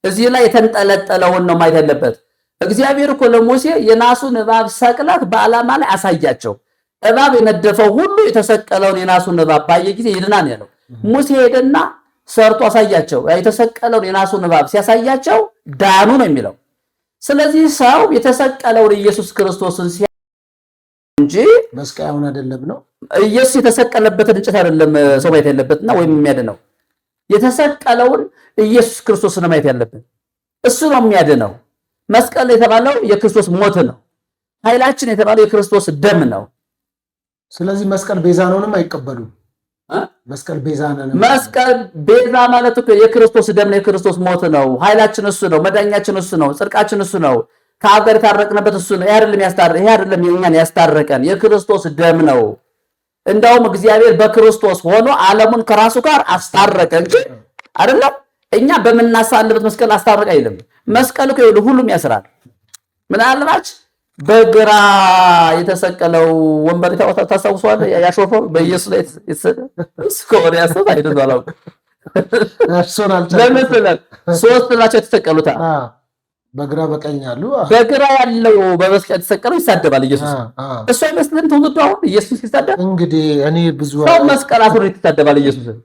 እዚህ ላይ የተንጠለጠለውን ነው ማየት ያለበት። እግዚአብሔር እኮ ለሙሴ የናሱን እባብ ሰቅለህ በዓላማ ላይ አሳያቸው። እባብ የነደፈው ሁሉ የተሰቀለውን የናሱን እባብ ባየ ጊዜ ይድናል ያለው። ሙሴ ሄደና ሰርቶ አሳያቸው። የተሰቀለውን የናሱን እባብ ሲያሳያቸው ዳኑ ነው የሚለው። ስለዚህ ሰው የተሰቀለውን ኢየሱስ ክርስቶስን እንጂ መስቀያውን አይደለም ነው። ኢየሱስ የተሰቀለበትን እንጨት አይደለም ሰው ማየት ያለበትና ወይም የሚያድነው የተሰቀለውን ኢየሱስ ክርስቶስን ማየት ያለብን። እሱ ነው የሚያድነው። መስቀል የተባለው የክርስቶስ ሞት ነው። ኃይላችን የተባለው የክርስቶስ ደም ነው። ስለዚህ መስቀል ቤዛ ነውንም አይቀበሉም። መስቀል ቤዛ ነው። መስቀል ቤዛ ማለት እኮ የክርስቶስ ደም ነው፣ የክርስቶስ ሞት ነው። ኃይላችን እሱ ነው፣ መዳኛችን እሱ ነው፣ ጽድቃችን እሱ ነው። ከአብ ጋር የታረቅንበት እሱ ነው። ይሄ አይደለም የኛን ያስታረቀን የክርስቶስ ደም ነው። እንዳውም እግዚአብሔር በክርስቶስ ሆኖ ዓለሙን ከራሱ ጋር አስታረቀ እንጂ አይደለም እኛ በምናሳልበት መስቀል አስታረቀ አይደለም። መስቀል እኮ ሁሉም ያስራል። ምናልባት በግራ የተሰቀለው ወንበር ታስታውሰዋለህ? ያሾፈው በኢየሱስ ላይ እስከሆነ ያሰብ አይደለም አላውቅም። ለምሳሌ ሶስት ናቸው የተሰቀሉት። በግራ በቀኝ ያሉ በግራ ያለው በመስቀል የተሰቀለው ይሳደባል ኢየሱስ። እሱ አይመስልም ትውልዱ አሁን ኢየሱስ ይሳደብ። እንግዲህ እኔ ብዙ ሰው መስቀል አስሮ ይሳደባል ኢየሱስን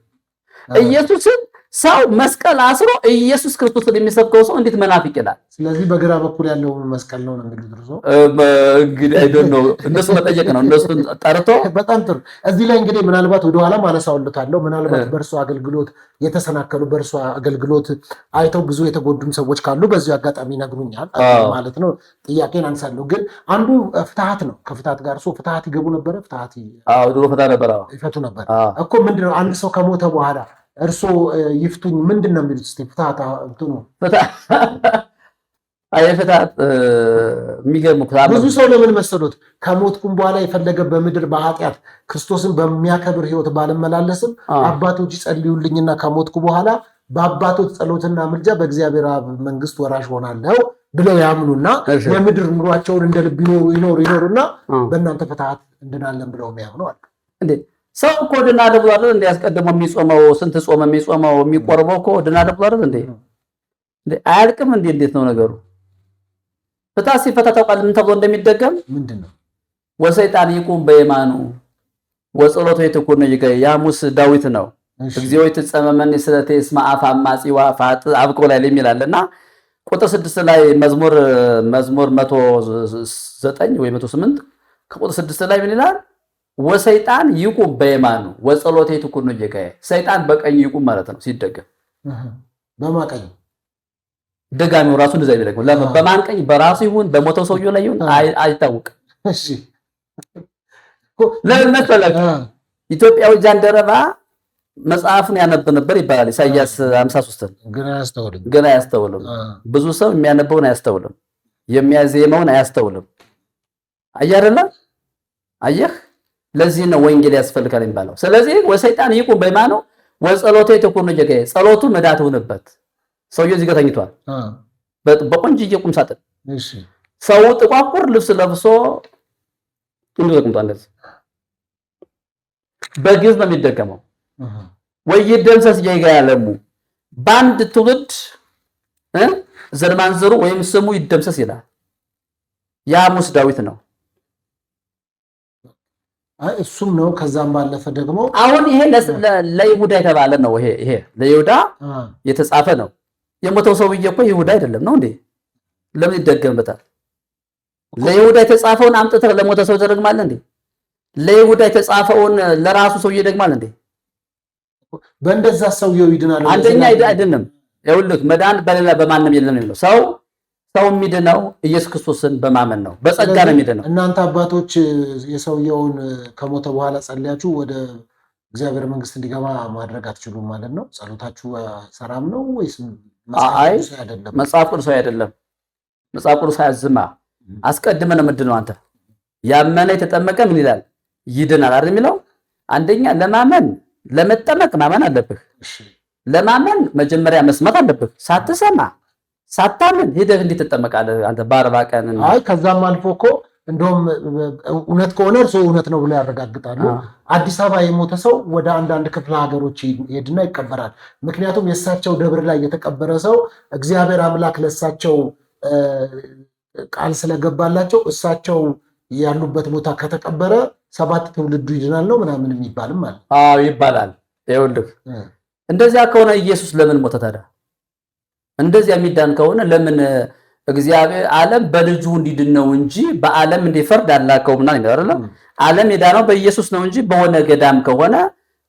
ሰው መስቀል አስሮ ኢየሱስ ክርስቶስን የሚሰብከው ሰው እንዴት መናፍቅ ይላል? ስለዚህ በግራ በኩል ያለው መስቀል ነው የሚሉት ድርሶ እንግዲህ አይ ዶንት ኖ እነሱ መጠየቅ ነው። እነሱን ጠርቶ በጣም ጥሩ። እዚህ ላይ እንግዲህ ምናልባት ወደ ኋላ ማነሳውልታለሁ። ምናልባት በእርሱ አገልግሎት የተሰናከሉ በእርሱ አገልግሎት አይተው ብዙ የተጎዱም ሰዎች ካሉ በዚህ አጋጣሚ ይነግሩኛል ማለት ነው። ጥያቄን አንሳለሁ። ግን አንዱ ፍትሃት ነው። ከፍትሃት ጋር ሰው ፍትሃት ይገቡ ነበረ። ፍትሃት ድሮ ፍትሃት ነበረ ይፈቱ ነበር እኮ። ምንድነው አንድ ሰው ከሞተ በኋላ እርሶ ይፍቱኝ ምንድን ነው የሚሉት? እስቲ ፍትሃት እንትኑ ፍትሃት የሚገርም ብዙ ሰው ለምን መሰሎት ከሞትኩም በኋላ የፈለገ በምድር በኃጢአት ክርስቶስን በሚያከብር ሕይወት ባልመላለስም አባቶች ይጸልዩልኝና ከሞትኩ በኋላ በአባቶች ጸሎትና ምልጃ በእግዚአብሔር አብ መንግስት ወራሽ ሆናለሁ ብለው ያምኑና የምድር ኑሯቸውን እንደ ልብ ይኖሩና በእናንተ ፍትሃት እንድናለን ብለው የሚያምኑ አሉ እንዴ? ሰው እኮ ድና ደብሎ አይደል እንዴ ያስቀድመው የሚጾመው? ስንት ጾም የሚጾመው የሚቆርበው እኮ ድና ደብሎ አይደል እንዴ? አያልቅም እንዴ? እንዴት ነው ነገሩ? ፍትሃት ሲፈታ ታውቃለህ ምን ተብሎ እንደሚደገም? ምንድነው? ወሰይጣን ይቁም በየማኑ ወጸሎቱ የተኮነ ይገይ ያሙስ ዳዊት ነው። እግዚኦ ይትጸመመን ስለቴ እስማ አፍ አማጺዋ ፋጥ አብቆ ላይ የሚላልና ቁጥር 6 ላይ መዝሙር 109 ወይ 108 ከቁጥር 6 ላይ ምን ይላል? ወሰይጣን ይቁም በየማኑ ወጸሎቴ ትኩር ነው ይገይ። ሰይጣን በቀኝ ይቁም ማለት ነው ሲደገም። በማቀኝ ደጋሚው ራሱ እንደዛ ይደገም። በማን ቀኝ? በራሱ ይሁን በሞተው ሰውየው ላይ ይሁን አይታወቅም። እሺ ለምን መሰለህ ኢትዮጵያዊ ጃንደረባ መጽሐፍን ያነብ ነበር ይባላል። ኢሳይያስ 53 ግን አያስተውልም። ብዙ ሰው የሚያነበውን አያስተውልም፣ የሚያዜመውን አያስተውልም። አየህ ለዚህ ነው ወንጌል ያስፈልጋል የሚባለው። ስለዚህ ወሰይጣን ይቁም በየማኑ ወጸሎቱ የተኮነ ጀገ ጸሎቱ መዳት ሆነበት። ሰውየው እዚህ ጋር ተኝቷል በቆንጆ ቁም ሳጥን። እሺ ሰው ጥቋቁር ልብስ ለብሶ እንዴ ተቀምጧል። እንደዚህ በግዝ ነው የሚደገመው። ወይ ይደምሰስ ጀገ ያለሙ ባንድ ትውልድ ዘርማንዘሩ ወይም ስሙ ይደምሰስ ይላል። ያሙስ ዳዊት ነው። እሱም ነው። ከዛም ባለፈ ደግሞ አሁን ይሄ ለይሁዳ የተባለ ነው። ይሄ ለይሁዳ የተጻፈ ነው። የሞተው ሰውዬ እኮ ይሁዳ አይደለም ነው እንዴ? ለምን ይደገምበታል? ለይሁዳ የተጻፈውን አምጥተህ ለሞተ ሰው ትደግማለህ እንዴ? ለይሁዳ የተጻፈውን ለራሱ ሰውዬ ይደግማል እንዴ? በእንደዛ ሰውየው ይድናል። አንደኛ አይደለም። ይኸውልህ መዳን በሌላ በማንም የለም ነው። ሰው የሚድነው ኢየሱስ ክርስቶስን በማመን ነው። በጸጋ ነው የሚድነው። እናንተ አባቶች የሰውየውን ከሞተ በኋላ ጸልያችሁ ወደ እግዚአብሔር መንግስት እንዲገባ ማድረግ አትችሉም ማለት ነው? ጸሎታችሁ ሰራም ነው ወይስ መጽሐፍ ቅዱሳዊ አይደለም? መጽሐፍ ቅዱስ አያዝማ። አስቀድመን ነው ምንድነው? አንተ ያመነ የተጠመቀ ምን ይላል? ይድናል አይደል የሚለው? አንደኛ ለማመን ለመጠመቅ ማመን አለብህ። ለማመን መጀመሪያ መስማት አለብህ። ሳትሰማ ሳታምን ሄደህ እንዴት ትጠመቃለህ አንተ በ40 ቀን? አይ ከዛም አልፎ እኮ እንደውም እውነት ከሆነ እርሱ እውነት ነው ብሎ ያረጋግጣሉ። አዲስ አበባ የሞተ ሰው ወደ አንዳንድ ክፍለ ሀገሮች ይሄድና ይቀበራል። ምክንያቱም የእሳቸው ደብር ላይ የተቀበረ ሰው እግዚአብሔር አምላክ ለእሳቸው ቃል ስለገባላቸው እሳቸው ያሉበት ቦታ ከተቀበረ 7 ትውልዱ ይድናል ነው ምናምን የሚባልም አለ። አዎ ይባላል። ይኸውልህ እንደዚያ ከሆነ ኢየሱስ ለምን ሞተ ታዲያ? እንደዚያ የሚዳን ከሆነ ለምን እግዚአብሔር ዓለም በልጁ እንዲድን ነው እንጂ በዓለም እንዲፈርድ አላከውምና አይደለም። ዓለም የዳነው በኢየሱስ ነው እንጂ በሆነ ገዳም ከሆነ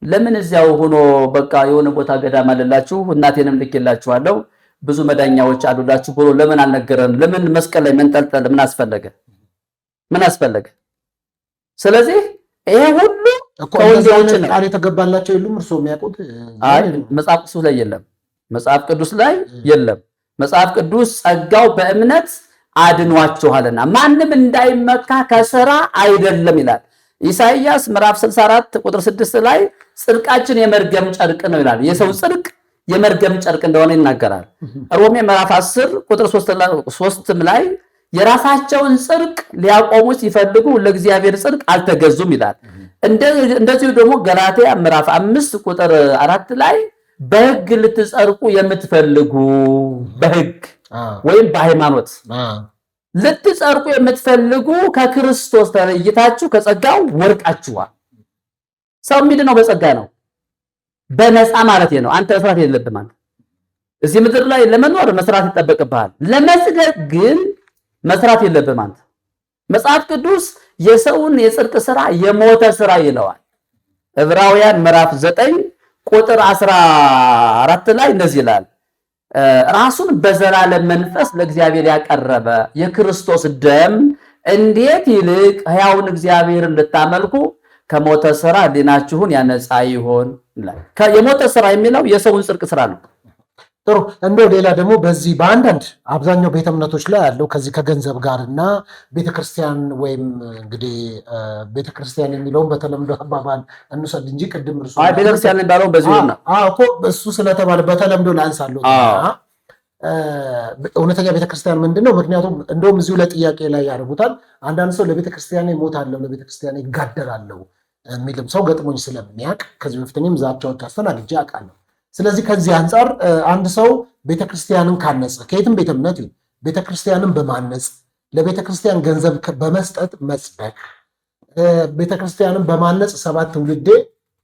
ለምን እዚያው ሆኖ በቃ የሆነ ቦታ ገዳም አለላችሁ እናቴንም ልኬላችኋለሁ ብዙ መዳኛዎች አሉላችሁ ብሎ ለምን አልነገረንም? ለምን መስቀል ላይ መንጠልጠል ምን አስፈለገ? ስለዚህ ይሄ ሁሉ ከወንጌሎች ቃል የተገባላቸው የሉም። እርሶ የሚያውቁት አይ መጽሐፍ ቅዱስ ላይ የለም። መጽሐፍ ቅዱስ ላይ የለም። መጽሐፍ ቅዱስ ጸጋው በእምነት አድኗችኋልና ማንም እንዳይመካ ከሥራ አይደለም ይላል። ኢሳይያስ ምዕራፍ 64 ቁጥር 6 ላይ ጽድቃችን የመርገም ጨርቅ ነው ይላል። የሰው ጽድቅ የመርገም ጨርቅ እንደሆነ ይናገራል። ሮሜ ምዕራፍ 10 ቁጥር 3 ላይ የራሳቸውን ጽድቅ ሊያቆሙ ሲፈልጉ ለእግዚአብሔር ጽድቅ አልተገዙም ይላል። እንደዚሁ ደግሞ ገላትያ ምዕራፍ 5 ቁጥር 4 ላይ በሕግ ልትጸድቁ የምትፈልጉ በሕግ ወይም በሃይማኖት ልትጸድቁ የምትፈልጉ ከክርስቶስ ተለይታችሁ ከጸጋው ወርቃችኋል። ሰው የሚድነው በጸጋ ነው፣ በነፃ ማለት ነው። አንተ መስራት የለብህም። አንተ እዚህ ምድር ላይ ለመኖር መስራት ይጠበቅብሃል። ለመጽደቅ ግን መስራት የለብህም አንተ። መጽሐፍ ቅዱስ የሰውን የጽድቅ ስራ የሞተ ስራ ይለዋል። ዕብራውያን ምዕራፍ 9 ቁጥር 14 ላይ እንደዚህ ይላል፣ ራሱን በዘላለም መንፈስ ለእግዚአብሔር ያቀረበ የክርስቶስ ደም እንዴት ይልቅ ሕያውን እግዚአብሔርን ልታመልኩ ከሞተ ስራ ሕሊናችሁን ያነጻ ይሆን ይላል። የሞተ ስራ የሚለው የሰውን ጽድቅ ስራ ነው። ጥሩ። እንደው ሌላ ደግሞ በዚህ በአንዳንድ አብዛኛው ቤተ እምነቶች ላይ ያለው ከዚህ ከገንዘብ ጋር እና ቤተክርስቲያን ወይም እንግዲህ ቤተክርስቲያን የሚለውን በተለምዶ አባባል እንውሰድ እንጂ ቅድም እርሱ ቤተክርስቲያን የሚባለው በዚህ ነው እኮ እሱ ስለተባለ በተለምዶ ላንሳለሁ። እውነተኛ ቤተክርስቲያን ምንድን ነው? ምክንያቱም እንደውም እዚሁ ለጥያቄ ላይ ያደርጉታል። አንዳንድ ሰው ለቤተክርስቲያን እሞታለሁ፣ ለቤተክርስቲያን ይጋደላለሁ የሚልም ሰው ገጥሞኝ ስለሚያውቅ ከዚህ በፊት እኔም ዛቻዎች አስተናግጄ አውቃለሁ። ስለዚህ ከዚህ አንጻር አንድ ሰው ቤተክርስቲያንን ካነጸ ከየትም ቤተ እምነት ቤተክርስቲያንን በማነጽ ለቤተክርስቲያን ገንዘብ በመስጠት መጽደቅ፣ ቤተክርስቲያንን በማነጽ 7 ትውልዴ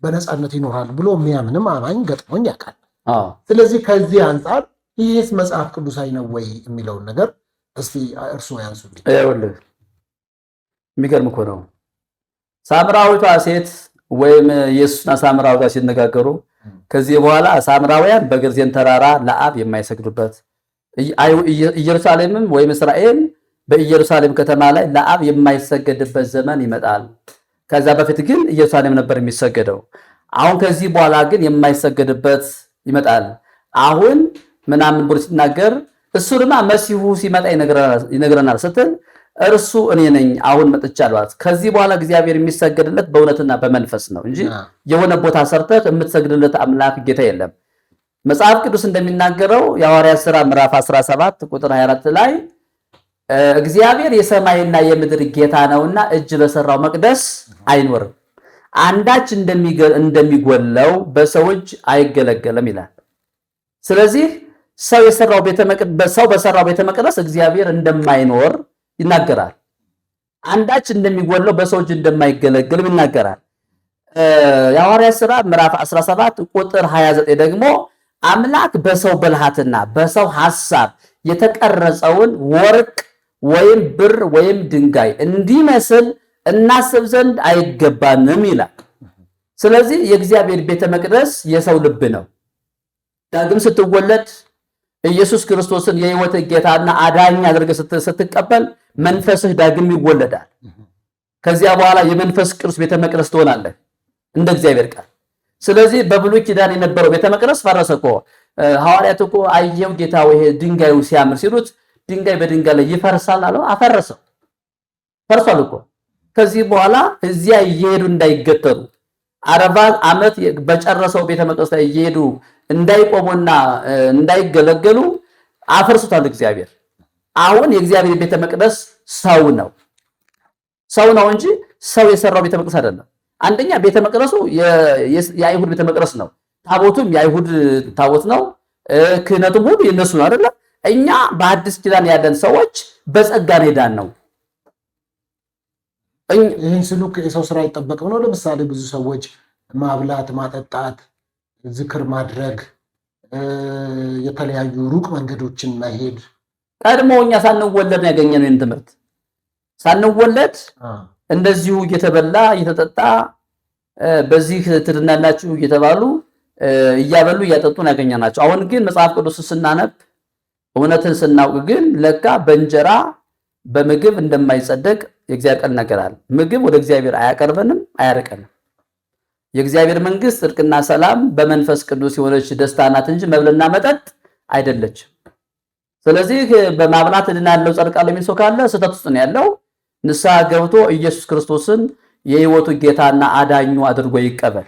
በነፃነት ይኖራል ብሎ የሚያምንም አማኝ ገጥሞኝ ያውቃል። ስለዚህ ከዚህ አንጻር ይህስ መጽሐፍ ቅዱሳዊ ነው ወይ የሚለውን ነገር እስቲ እርሱ ያንሱልኝ። የሚገርም እኮ ነው። ሳምራዊቷ ሴት ወይም ኢየሱስና ሳምራዊቷ ሲነጋገሩ ከዚህ በኋላ ሳምራውያን በገርዜን ተራራ ለአብ የማይሰግዱበት ኢየሩሳሌምም ወይም እስራኤል በኢየሩሳሌም ከተማ ላይ ለአብ የማይሰገድበት ዘመን ይመጣል። ከዛ በፊት ግን ኢየሩሳሌም ነበር የሚሰገደው። አሁን ከዚህ በኋላ ግን የማይሰገድበት ይመጣል። አሁን ምናምን ብሎ ሲናገር እሱንማ መሲሁ ሲመጣ ይነግረናል ስትል እርሱ እኔ ነኝ አሁን መጥቻለሁ። ከዚህ በኋላ እግዚአብሔር የሚሰገድለት በእውነትና በመንፈስ ነው እንጂ የሆነ ቦታ ሰርተህ የምትሰግድለት አምላክ ጌታ የለም። መጽሐፍ ቅዱስ እንደሚናገረው የሐዋርያት ሥራ ምዕራፍ 17 ቁጥር 24 ላይ እግዚአብሔር የሰማይና የምድር ጌታ ነውና እጅ በሰራው መቅደስ አይኖርም፣ አንዳች እንደሚጎለው በሰው እጅ አይገለገልም ይላል። ስለዚህ ሰው በሰራው ቤተ መቅደስ እግዚአብሔር እንደማይኖር ይናገራል። አንዳች እንደሚጎለው በሰው እጅ እንደማይገለገልም ይናገራል። የሐዋርያት ሥራ ምዕራፍ 17 ቁጥር 29 ደግሞ አምላክ በሰው ብልሃትና በሰው ሐሳብ የተቀረጸውን ወርቅ ወይም ብር ወይም ድንጋይ እንዲመስል እናስብ ዘንድ አይገባንም ይላል። ስለዚህ የእግዚአብሔር ቤተ መቅደስ የሰው ልብ ነው። ዳግም ስትወለድ ኢየሱስ ክርስቶስን የሕይወት ጌታና አዳኝ አድርገህ ስትቀበል መንፈስህ ዳግም ይወለዳል። ከዚያ በኋላ የመንፈስ ቅዱስ ቤተ መቅደስ ትሆናለህ እንደ እግዚአብሔር ቃል። ስለዚህ በብሉይ ኪዳን የነበረው ቤተ መቅደስ ፈረሰ እኮ። ሐዋርያት እኮ አየው ጌታ ወይ ድንጋዩ ሲያምር ሲሉት ድንጋይ በድንጋይ ላይ ይፈርሳል አለው። አፈረሰው፣ ፈርሷል እኮ። ከዚህ በኋላ እዚያ እየሄዱ እንዳይገተሩ 40 ዓመት በጨረሰው ቤተ መቅደስ ላይ እየሄዱ እንዳይቆሙና እንዳይገለገሉ አፈርሱታል እግዚአብሔር። አሁን የእግዚአብሔር ቤተ መቅደስ ሰው ነው እንጂ ሰው የሰራው ቤተ መቅደስ አይደለም። አንደኛ ቤተ መቅደሱ የአይሁድ ቤተ መቅደስ ነው። ታቦቱም የአይሁድ ታቦት ነው። ክህነቱም ሁሉ የነሱ ነው አይደለ? እኛ በአዲስ ኪዳን ያለን ሰዎች በጸጋ ሄዳን ነው። ይህን ስሉ የሰው ስራ አይጠበቅም ነው። ለምሳሌ ብዙ ሰዎች ማብላት፣ ማጠጣት፣ ዝክር ማድረግ፣ የተለያዩ ሩቅ መንገዶችን መሄድ ቀድሞ እኛ ሳንወለድ ያገኘነው ትምህርት ሳንወለድ እንደዚሁ እየተበላ እየተጠጣ በዚህ ትድናላችሁ እየተባሉ እያበሉ እያጠጡን ያገኘናቸው። አሁን ግን መጽሐፍ ቅዱስ ስናነብ እውነትን ስናውቅ ግን ለካ በእንጀራ በምግብ እንደማይጸደቅ የእግዚአብሔር ቃል ይናገራል። ምግብ ወደ እግዚአብሔር አያቀርበንም፣ አያርቀንም። የእግዚአብሔር መንግስት ጽድቅና ሰላም በመንፈስ ቅዱስ የሆነች ደስታ ናት እንጂ መብልና መጠጥ አይደለችም። ስለዚህ በማብላት ድናለው ጸድቃለሁ የሚል ሰው ካለ ስህተት ውስጥ ነው ያለው። ንስሐ ገብቶ ኢየሱስ ክርስቶስን የህይወቱ ጌታና አዳኙ አድርጎ ይቀበል።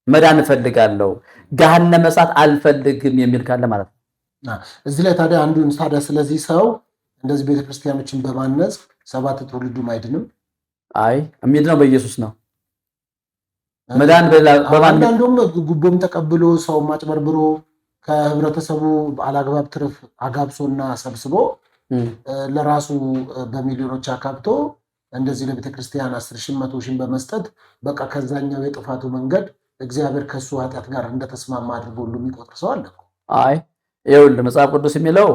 መዳን እፈልጋለሁ ገሃነመ እሳት አልፈልግም የሚል ካለ ማለት ነው። እዚህ ላይ ታዲያ አንዱን ታዲያ ስለዚህ ሰው እንደዚህ ቤተክርስቲያኖችን በማነጽ 7 ትውልዱም አይድንም። አይ የሚድነው በኢየሱስ ነው። መዳን አንዳንዱም ጉቦም ተቀብሎ ሰው ማጭበርብሮ ከህብረተሰቡ አላግባብ ትርፍ አጋብሶና ሰብስቦ ለራሱ በሚሊዮኖች አካብቶ እንደዚህ ለቤተክርስቲያን 10,000 100,000 በመስጠት በቃ ከዛኛው የጥፋቱ መንገድ እግዚአብሔር ከሱ ኃጢአት ጋር እንደተስማማ አድርጎ ሁሉ የሚቆጥር ሰው አለ። አይ ይኸውልህ መጽሐፍ ቅዱስ የሚለው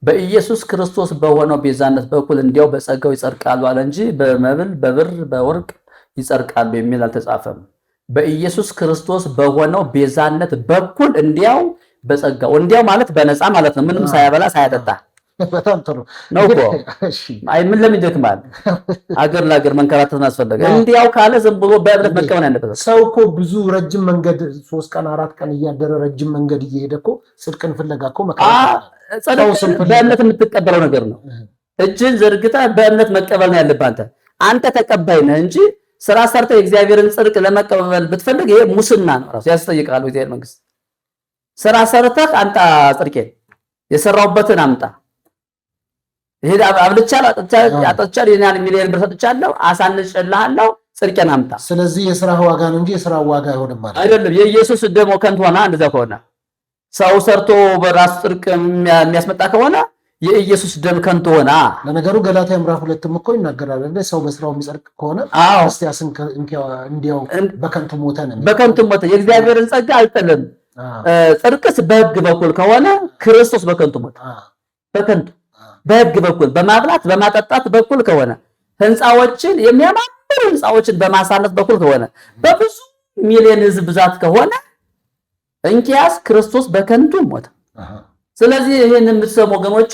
በኢየሱስ ክርስቶስ በሆነው ቤዛነት በኩል እንዲያው በጸጋው ይጸድቃሉ አለ እንጂ በመብል በብር በወርቅ ይጸድቃሉ የሚል አልተጻፈም። በኢየሱስ ክርስቶስ በሆነው ቤዛነት በኩል እንዲያው በጸጋው እንዲያው ማለት በነፃ ማለት ነው። ምንም ሳያበላ ሳያጠጣ በጣም ጥሩ ነው እኮ። አይ ምን ለምን ይደክማል? አገር ለአገር መንከራተት አስፈለገ? እንዲያው ካለ ዝም ብሎ በእምነት መቀበል ያለበት ሰው እኮ ብዙ ረጅም መንገድ 3 ቀን 4 ቀን እያደረ ረጅም መንገድ እየሄደ እኮ ጽድቅን ፍለጋ እኮ በእምነት የምትቀበለው ነገር ነው። እጅን ዘርግተህ በእምነት መቀበል ነው ያለብህ። አንተ ተቀባይ ነህ እንጂ ስራ ሰርተህ የእግዚአብሔርን ጽድቅ ለመቀበል ብትፈልግ ይሄ ሙስና ነው፣ ራሱ ያስጠይቃል። እግዚአብሔር መንግስት ስራ ሰርተህ አንተ ጽድቄን የሰራውበትን አምጣ፣ ይሄ አብልቻለሁ አጥቻለሁ የናን ሚሊዮን ብር ሰጥቻለሁ አሳንጭልሃለሁ ጽድቄን አምጣ። ስለዚህ የሥራህ ዋጋ ነው እንጂ የሥራው ዋጋ አይሆንም ማለት አይደለም። የኢየሱስ ደሞ ከንቱ ሆነ። እንደዛ ከሆነ ሰው ሰርቶ በራስ ጽድቅ የሚያስመጣ ከሆነ የኢየሱስ ደም ከንቱ ሆነ። ለነገሩ ገላትያ ምዕራፍ 2 እኮ ይናገራል እንዴ ሰው በስራው የሚጸድቅ ከሆነ ክርስቲያስን እንዲያው በከንቱ ሞተ ነው። በከንቱ ሞተ። የእግዚአብሔርን ጸጋ አልጠለም። ጽድቅስ በሕግ በኩል ከሆነ ክርስቶስ በከንቱ ሞተ። በከንቱ በሕግ በኩል በማብላት በማጠጣት በኩል ከሆነ ህንፃዎችን የሚያማምሩ ህንፃዎችን በማሳነስ በኩል ከሆነ በብዙ ሚሊዮን ህዝብ ብዛት ከሆነ እንኪያስ ክርስቶስ በከንቱ ሞተ። ስለዚህ ይሄን የምትሰሙ ወገኖች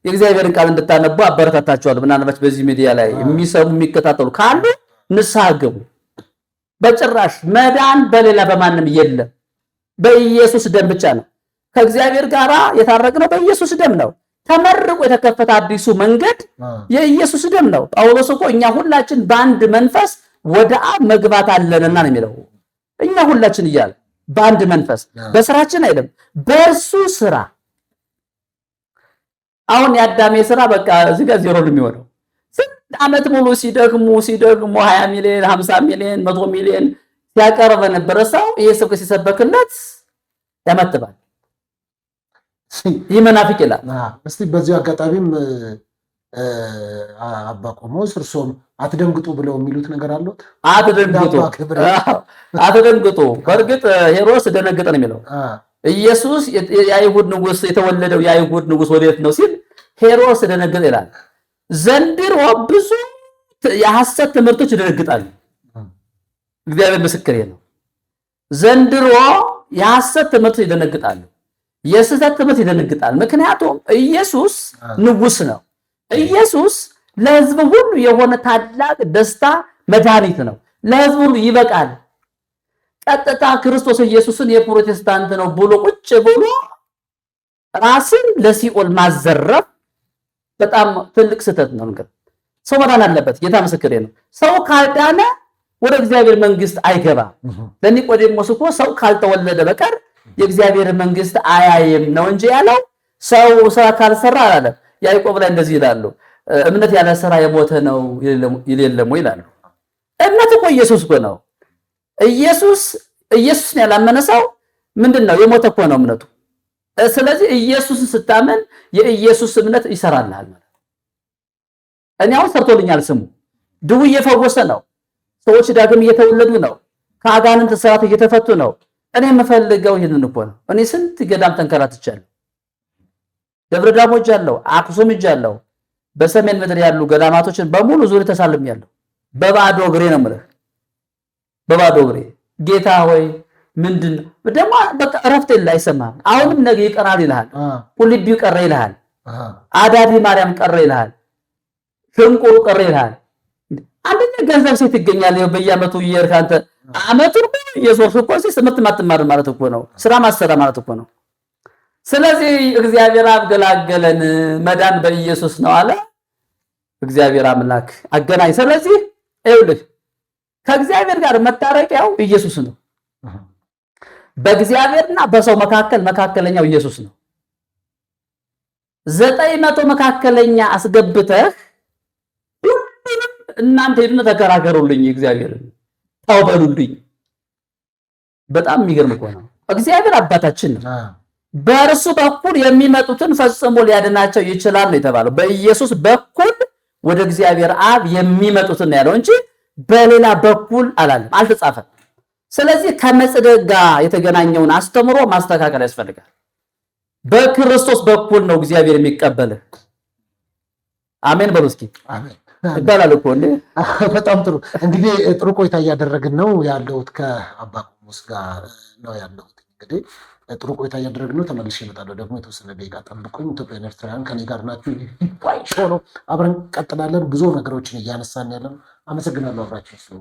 የእግዚአብሔርን ቃል እንድታነቡ አበረታታችኋለሁ። ምናልባት በዚህ ሚዲያ ላይ የሚሰሙ የሚከታተሉ ካሉ ንስሐ ግቡ። በጭራሽ መዳን በሌላ በማንም የለም፣ በኢየሱስ ደም ብቻ ነው። ከእግዚአብሔር ጋር የታረቅነው በኢየሱስ ደም ነው። ተመርቆ የተከፈተ አዲሱ መንገድ የኢየሱስ ደም ነው። ጳውሎስ እኮ እኛ ሁላችን በአንድ መንፈስ ወደ አብ መግባት አለንና ነው የሚለው። እኛ ሁላችን እያለ በአንድ መንፈስ በስራችን አይደለም፣ በእርሱ ስራ። አሁን የአዳሜ ስራ በቃ እዚህ ጋር ዜሮ ነው የሚሆነው። ስንት ዓመት ሙሉ ሲደግሙ 20 ሚሊዮን 50 ሚሊዮን 100 ሚሊዮን ሲያቀርብ ነበር ሰው። ይሄ ስብከት ሲሰበክለት ያመጥባል፣ ይመናፍቅ ይላል። እስቲ በዚህ አጋጣሚም አባ ቆሞስ እርሶም አትደንግጡ ብለው የሚሉት ነገር አለው። አትደንግጡ። በእርግጥ ሄሮድስ ደነገጠ ነው የሚለው። ኢየሱስ የአይሁድ ንጉስ የተወለደው የአይሁድ ንጉስ ወዴት ነው ሲል ሄሮድስ ደነገጠ ይላል። ዘንድሮ ብዙ የሐሰት ትምህርቶች ይደነግጣሉ። እግዚአብሔር ምስክሬ ነው። ዘንድሮ የሐሰት ትምህርቶች ይደነግጣሉ፣ የስህተት ትምህርት ይደነግጣል። ምክንያቱም ኢየሱስ ንጉስ ነው። ኢየሱስ ለሕዝብ ሁሉ የሆነ ታላቅ ደስታ መድኃኒት ነው። ለሕዝብ ሁሉ ይበቃል። ቀጥታ ክርስቶስ ኢየሱስን የፕሮቴስታንት ነው ብሎ ቁጭ ብሎ ራስን ለሲኦል ማዘረፍ በጣም ትልቅ ስህተት ነው። እንግዲህ ሰው መዳን አለበት። ጌታ ምስክሬ ነው። ሰው ካልዳነ ወደ እግዚአብሔር መንግስት አይገባም። ለኒቆዲሞስ እኮ ሰው ካልተወለደ በቀር የእግዚአብሔር መንግስት አያይም ነው እንጂ ያለው ሰው ስራ ካልሰራ አላለም። ያዕቆብ ላይ እንደዚህ ይላሉ፣ እምነት ያለ ስራ የሞተ ነው ይለለም ወይ ይላሉ። እምነት እኮ ኢየሱስ እኮ ነው። ኢየሱስን ያላመነ ሰው ምንድነው? የሞተ እኮ ነው እምነቱ። ስለዚህ ኢየሱስን ስታመን የኢየሱስ እምነት ይሰራልሃል ማለት። እኔ አሁን ሰርቶልኛል። ስሙ ድውይ እየፈወሰ ነው። ሰዎች ዳግም እየተወለዱ ነው። ከአጋንንት ስራት እየተፈቱ ነው። እኔ የምፈልገው ይሄንን እኮ ነው። እኔ ስንት ገዳም ተንከራትቻለሁ። ደብረ ዳሞ ሄጃለሁ፣ አክሱም ሄጃለሁ። በሰሜን ምድር ያሉ ገዳማቶችን በሙሉ ዙሪያ ተሳልሜያለሁ። በባዶ እግሬ ነው የምልህ፣ በባዶ እግሬ። ጌታ ሆይ ምንድነው ደግሞ በቃ እረፍት የለ፣ አይሰማም። አሁንም ነገ ይቀራል ይልሃል፣ ቁልቢው ቀረ ይልሃል፣ አዳዲ ማርያም ቀረ ይልሃል፣ ሽንቁሩ ቀረ ይልሃል። አንደኛ ገንዘብ ሴት ይገኛል። በየዓመቱ ይየር ካንተ ዓመቱን የሶርፍ እኮ ትምህርት ማትማር ማለት እኮ ነው። ስራ ማሰራ ማለት እኮ ነው። ስለዚህ እግዚአብሔር አብ ገላገለን፣ መዳን በኢየሱስ ነው አለ። እግዚአብሔር አምላክ አገናኝ። ስለዚህ ይኸውልህ ከእግዚአብሔር ጋር መታረቂያው ኢየሱስ ነው። በእግዚአብሔርና በሰው መካከለኛው ኢየሱስ ነው። 900 መካከለኛ አስገብተህ እናንተ ሄዱና ተከራከሩልኝ፣ እግዚአብሔርን ታውበሉልኝ። በጣም የሚገርም እኮ ነው። እግዚአብሔር አባታችን ነው። በእርሱ በኩል የሚመጡትን ፈጽሞ ሊያድናቸው ይችላል ነው የተባለው። በኢየሱስ በኩል ወደ እግዚአብሔር አብ የሚመጡትን ነው ያለው እንጂ በሌላ በኩል አላለም፣ አልተጻፈም። ስለዚህ ከመጽደቅ ጋር የተገናኘውን አስተምሮ ማስተካከል ያስፈልጋል። በክርስቶስ በኩል ነው እግዚአብሔር የሚቀበልህ። አሜን በሉ እስኪ። አሜን ይባላል እኮ እንዴ። በጣም ጥሩ። እንግዲህ ጥሩ ቆይታ እያደረግን ነው ያለሁት ከአባ ቆሞስ ጋር ነው ያለሁት። እንግዲህ ጥሩ ቆይታ እያደረግን ነው። ተመልሼ እመጣለሁ ደግሞ የተወሰነ ደቂቃ ጠብቁኝ። ኢትዮጵያውያን ኤርትራውያን ከኔ ጋር ናችሁ። ሾው ነው፣ አብረን እንቀጥላለን። ብዙ ነገሮችን እያነሳን ያለን። አመሰግናለሁ አብራችሁ